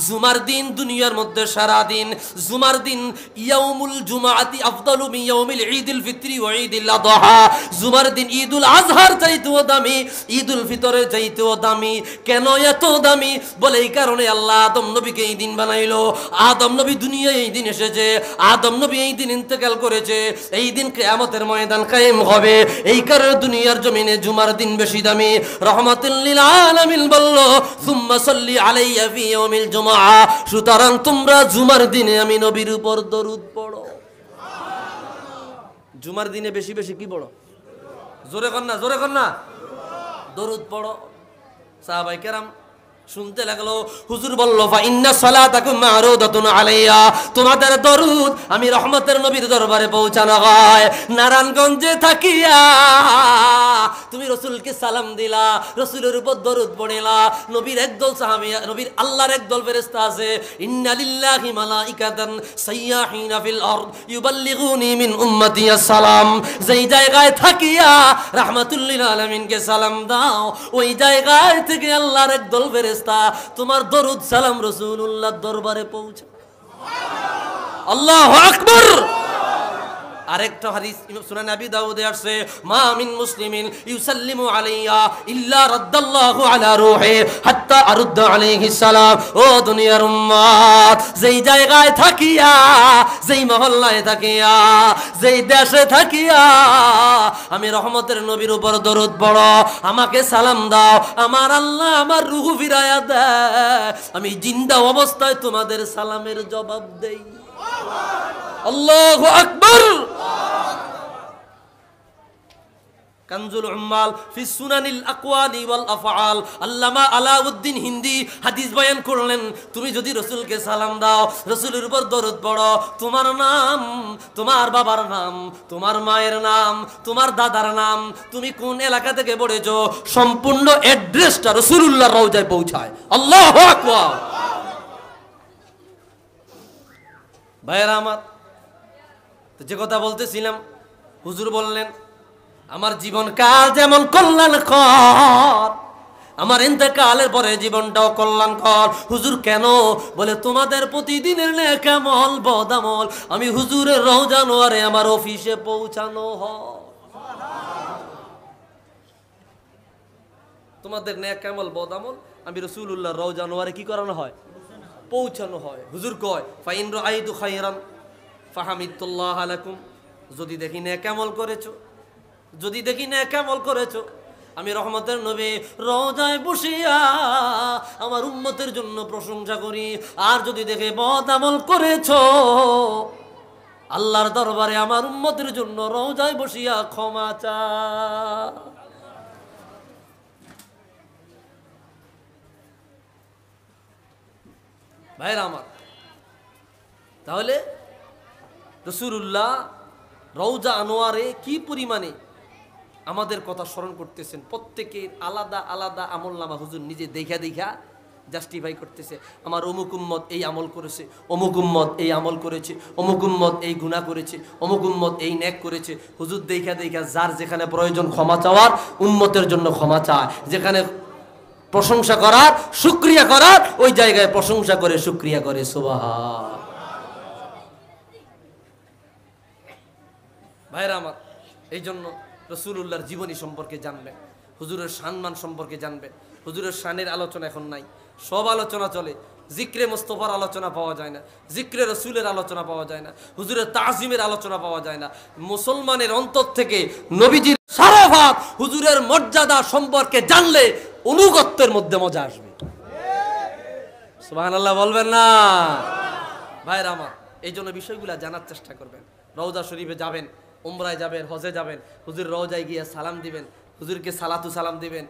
জুমার দিন দুনিয়ার মধ্যে সারা দিন, জুমার দিন ইয়াউমুল জুমআতি আফদালু মিন ইয়াউমিল ঈদিল ফিতরি ওয়া ঈদিল আযহা। জুমার দিন ঈদুল আযহার চাইতে দামি, ঈদুল ফিতরের চাইতেও দামি। কেন এত দামি? বলে এই কারণে আল্লাহ আদম নবীকে এই দিন বানাইলো। আদম নবী দুনিয়ায় এই দিন এসেছে, আদম নবী এই দিন ইন্তেকাল করেছে, এই দিন কিয়ামতের ময়দান কায়েম হবে। এই কারণে দুনিয়ার জমিনে জুমার দিন বেশি দামি। রাহমাতুল লিল আলামিন বলল, সুম্মা সাল্লি আলাইয়া ফি ইয়াউমিল জুমআ, সুতরাং তোমরা জুমার দিনে আমি নবীর উপর দরুদ পড়ো। জুমার দিনে বেশি বেশি কি পড়ো? জোরে কর না দরুদ পড়ো। সাহাবায়ে কেরাম শুনতে লাগলো। হুজুর বলল, ফা ইন্না সালাতাকুম মা'রুদাতুন আলাইয়া, তোমাদের দরুদ আমি রহমতের নবীর দরবারে পৌঁছানো হয়। নারায়ণগঞ্জে থাকিয়া তুমি রাসূলকে সালাম দিলা, রাসূলের উপর দরুদ পড়িলা। নবীর একদল সাহাবী, নবীর আল্লাহর একদল ফেরেশতা আছে, ইন্না লিল্লাহি মালাইকাতান সাইয়াহিনা ফিল আরদ ইউবাল্লিগুনি মিন উম্মতি আসসালাম। যেই জায়গায় থাকিয়া রাহমাতুল লিল আলামিনকে সালাম দাও, ওই জায়গায় থেকে আল্লাহর একদল ফেরেশতা তোমার দরুদ সালাম রাসূলুল্লাহর দরবারে পৌঁছে। আল্লাহু আকবার। আরেকটা হাদিস সুনান আবি দাউদে আসছে, মা মিন মুসলিমিন ইউসাল্লিমু আলাইয়া ইল্লা রাদ্দাল্লাহু আলা রূহি হাত্তা আরুদ্দা আলাইহিস সালাম। ও দুনিয়ার উম্মত, যেই জায়গায় থাকিয়া, যেই মহল্লায় থাকিয়া, যেই দেশে থাকিয়া আমি রহমতের নবীর উপর দরুদ পড়ো, আমাকে সালাম দাও, আমার আল্লাহ আমার রূহ ফিরায়া দেয়, আমি জিন্দা অবস্থায় তোমাদের সালামের জবাব দেই। আল্লাহু আকবার। কানজুল উম্মাল ফি সুনানিল আকওয়ালি ওয়াল আফআল, আল্লামা আলাউদ্দিন হিন্দি হাদিস বয়ান করলেন, তুমি যদি রাসূলকে সালাম দাও, রাসূলের উপর দরুদ পড়ো, তোমার নাম, তোমার বাবার নাম, তোমার মায়ের নাম, তোমার দাদার নাম, তুমি কোন এলাকা থেকে পড়েছো, সম্পূর্ণ অ্যাড্রেসটা রাসূলুল্লাহর রওজায় পৌঁছায়। আল্লাহু আকবার। ভাইরা আমার, যে কথা বলতেছিলাম, হুজুর বললেন আমার জীবনকাল যেমন কল্যাণকর, আমার ইন্তেকালের পরে জীবনটাও কল্যাণকর। হুজুর কেন? বলে তোমাদের প্রতিদিনের নেক আমল বদামল আমি হুজুরের রওজা নোয়ারে আমার অফিসে পৌঁছানো হয়। তোমাদের নেক আমল বদামল আমি রাসূলুল্লাহর রওজা নোয়ারে কি করানো হয়? পৌঁছানো হয়। হুজুর কয়, ফাইন রাআইতু খায়রান ফাহামিদতুল্লাহ লাকুম, যদি দেখি নেক আমল করেছো যদি দেখি নেক আমল করেছো, আমি রহমতের নবী রওজায় বসিয়া আমার উম্মতের জন্য প্রশংসা করি। আর যদি দেখে বদ আমল করেছো, আল্লাহর দরবারে আমার উম্মতের জন্য রওজায় বসিয়া ক্ষমা চা। ভাইরা আমার, তাহলে রাসূলুল্লাহ রওজা আনোয়ারে কি পরিমাণে আমাদের কথা স্মরণ করতেছেন। প্রত্যেকের আলাদা আলাদা আমল নামা হুজুর নিজে দেখা দেখা জাস্টিফাই করতেছে। আমার অমুক উম্মত এই আমল করেছে, অমুক উম্মত এই আমল করেছে, অমুক উম্মত এই গুনাহ করেছে, অমুক উম্মত এই নেক করেছে। হুজুর দেখা দেখা যার যেখানে প্রয়োজন ক্ষমা চাওয়ার, উম্মতের জন্য ক্ষমা চায়। যেখানে প্রশংসা করার, শুকরিয়া করার, ওই জায়গায় প্রশংসা করে শুকরিয়া করে। সুবহান। ভাইরা আমার, এই জন্য রাসূলুল্লাহর জীবনী সম্পর্কে জানবেন, হুজুরের সম্মান সম্পর্কে জানবেন। হুজুরের শানের আলোচনা এখন নাই, সব আলোচনা চলে। জিক্রে মুস্তাফার আলোচনা পাওয়া যায় না, জিক্রে রাসূলের আলোচনা পাওয়া যায় না, হুজুরের তাজিমের আলোচনা পাওয়া যায় না। মুসলমানের অন্তর থেকে নবীজির শারাফাত, হুজুরের মর্যাদা সম্পর্কে জানলে অনুগত্যের মধ্যে মজা আসবে। সুবহানাল্লাহ বলবেন না? ভাইরা আমার, এই জন্য বিষয়গুলো জানার চেষ্টা করবেন। রওজা শরীফে যাবেন, উমরায় যাবেন, হজে যাবেন, হুজুর রওজায় গিয়ে সালাম দিবেন, হুজুরকে সালাতু সালাম দিবেন।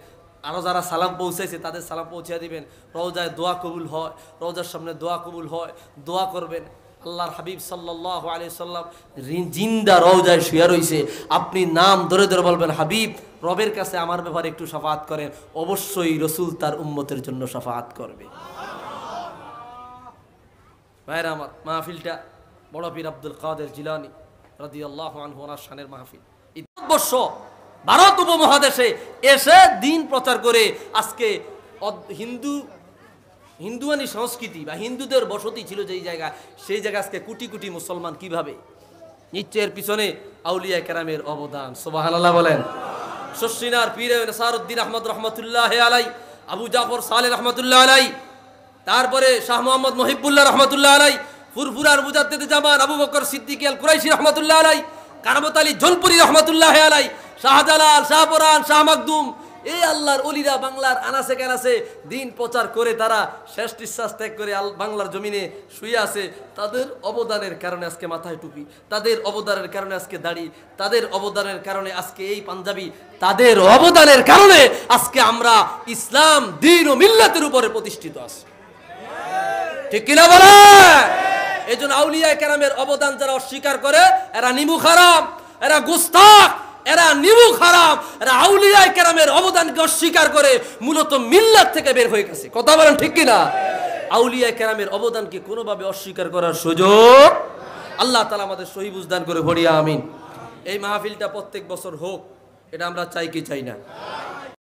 আরও যারা সালাম পৌঁছাইছে তাদের সালাম পৌঁছে দিবেন। রওজায় দোয়া কবুল হয়, রওজার সামনে দোয়া কবুল হয়, দোয়া করবেন। আল্লাহর হাবিব সাল্লাল্লাহু আলাইহি সাল্লাম জিন্দা রওজায় শুয়ে রইছে, আপনি নাম ধরে ধরে বলবেন, হাবিব রবের কাছে আমার ব্যাপারে একটু শাফাআত করেন। অবশ্যই রাসূল তার উম্মতের জন্য শাফাআত করবে। ভাইরা আমার, মাহফিলটা বড় পীর আব্দুল কাদের জিলানী রাদিয়াল্লাহু আনহু ওনার শানের মাহফিল। এই বর্ষ ভারত উপমহাদেশে এসে দিন প্রচার করে আজকে হিন্দুয়ানি সংস্কৃতি বা হিন্দুদের বসতি ছিল যেই জায়গা, সেই জায়গায় আজকে কোটি কোটি মুসলমান কিভাবে নিশ্চয়ের পিছনে আউলিয়া কেরামের অবদান। সুবহানাল্লাহ বলেন। শশিনার পীর নাসারউদ্দিন আহমদ রহমতুল্লাহ আলাই, আবু জাফর সালেহ রহমতুল্লাহ আলাই, তারপরে শাহ মোহাম্মদ মহিবুল্লাহ রহমতুল্লাহ আলাই, ফুরফুরার মুজাদ্দিদ জামান আবু বকর সিদ্দিক আল কুরাইশি রহমতুল্লাহ আলাই, কারামত আলী জলপুরি রহমতুল্লাহ আলাই, শাহজালাল, শাহপরান, শাহ মাকদুম, এই আল্লাহর ওলিরা বাংলার আনাসে কানাসে দিন প্রচার করে তারা শেষ নিঃশ্বাস ত্যাগ করে বাংলার জমিনে শুয়ে আছে। তাদের অবদানের কারণে আজকে মাথায় টুপি, তাদের অবদানের কারণে আজকে দাড়ি, তাদের অবদানের কারণে আজকে এই পাঞ্জাবি, তাদের অবদানের কারণে আজকে আমরা ইসলাম দ্বীন ও মিল্লাতের উপরে প্রতিষ্ঠিত আছি। ঠিক কিনা বলে? এই জন্য আউলিয়া কেরামের অবদান যারা অস্বীকার করে এরা নিমুখ হারাম, এরা গুস্তাখ, এরা নিমুখ হারাম, এরা আউলিয়া কেরামের অবদানকে অস্বীকার করে মূলত মিল্লাত থেকে বের হয়ে গেছে। কথা বলেন ঠিক কিনা? আউলিয়া কেরামের অবদানকে কোনোভাবে অস্বীকার করার সুযোগ আল্লাহ তাআলা আমাদের সহি বুঝদান করে ভরিয়া আমিন। এই মাহফিলটা প্রত্যেক বছর হোক, এটা আমরা চাই কি চাই না?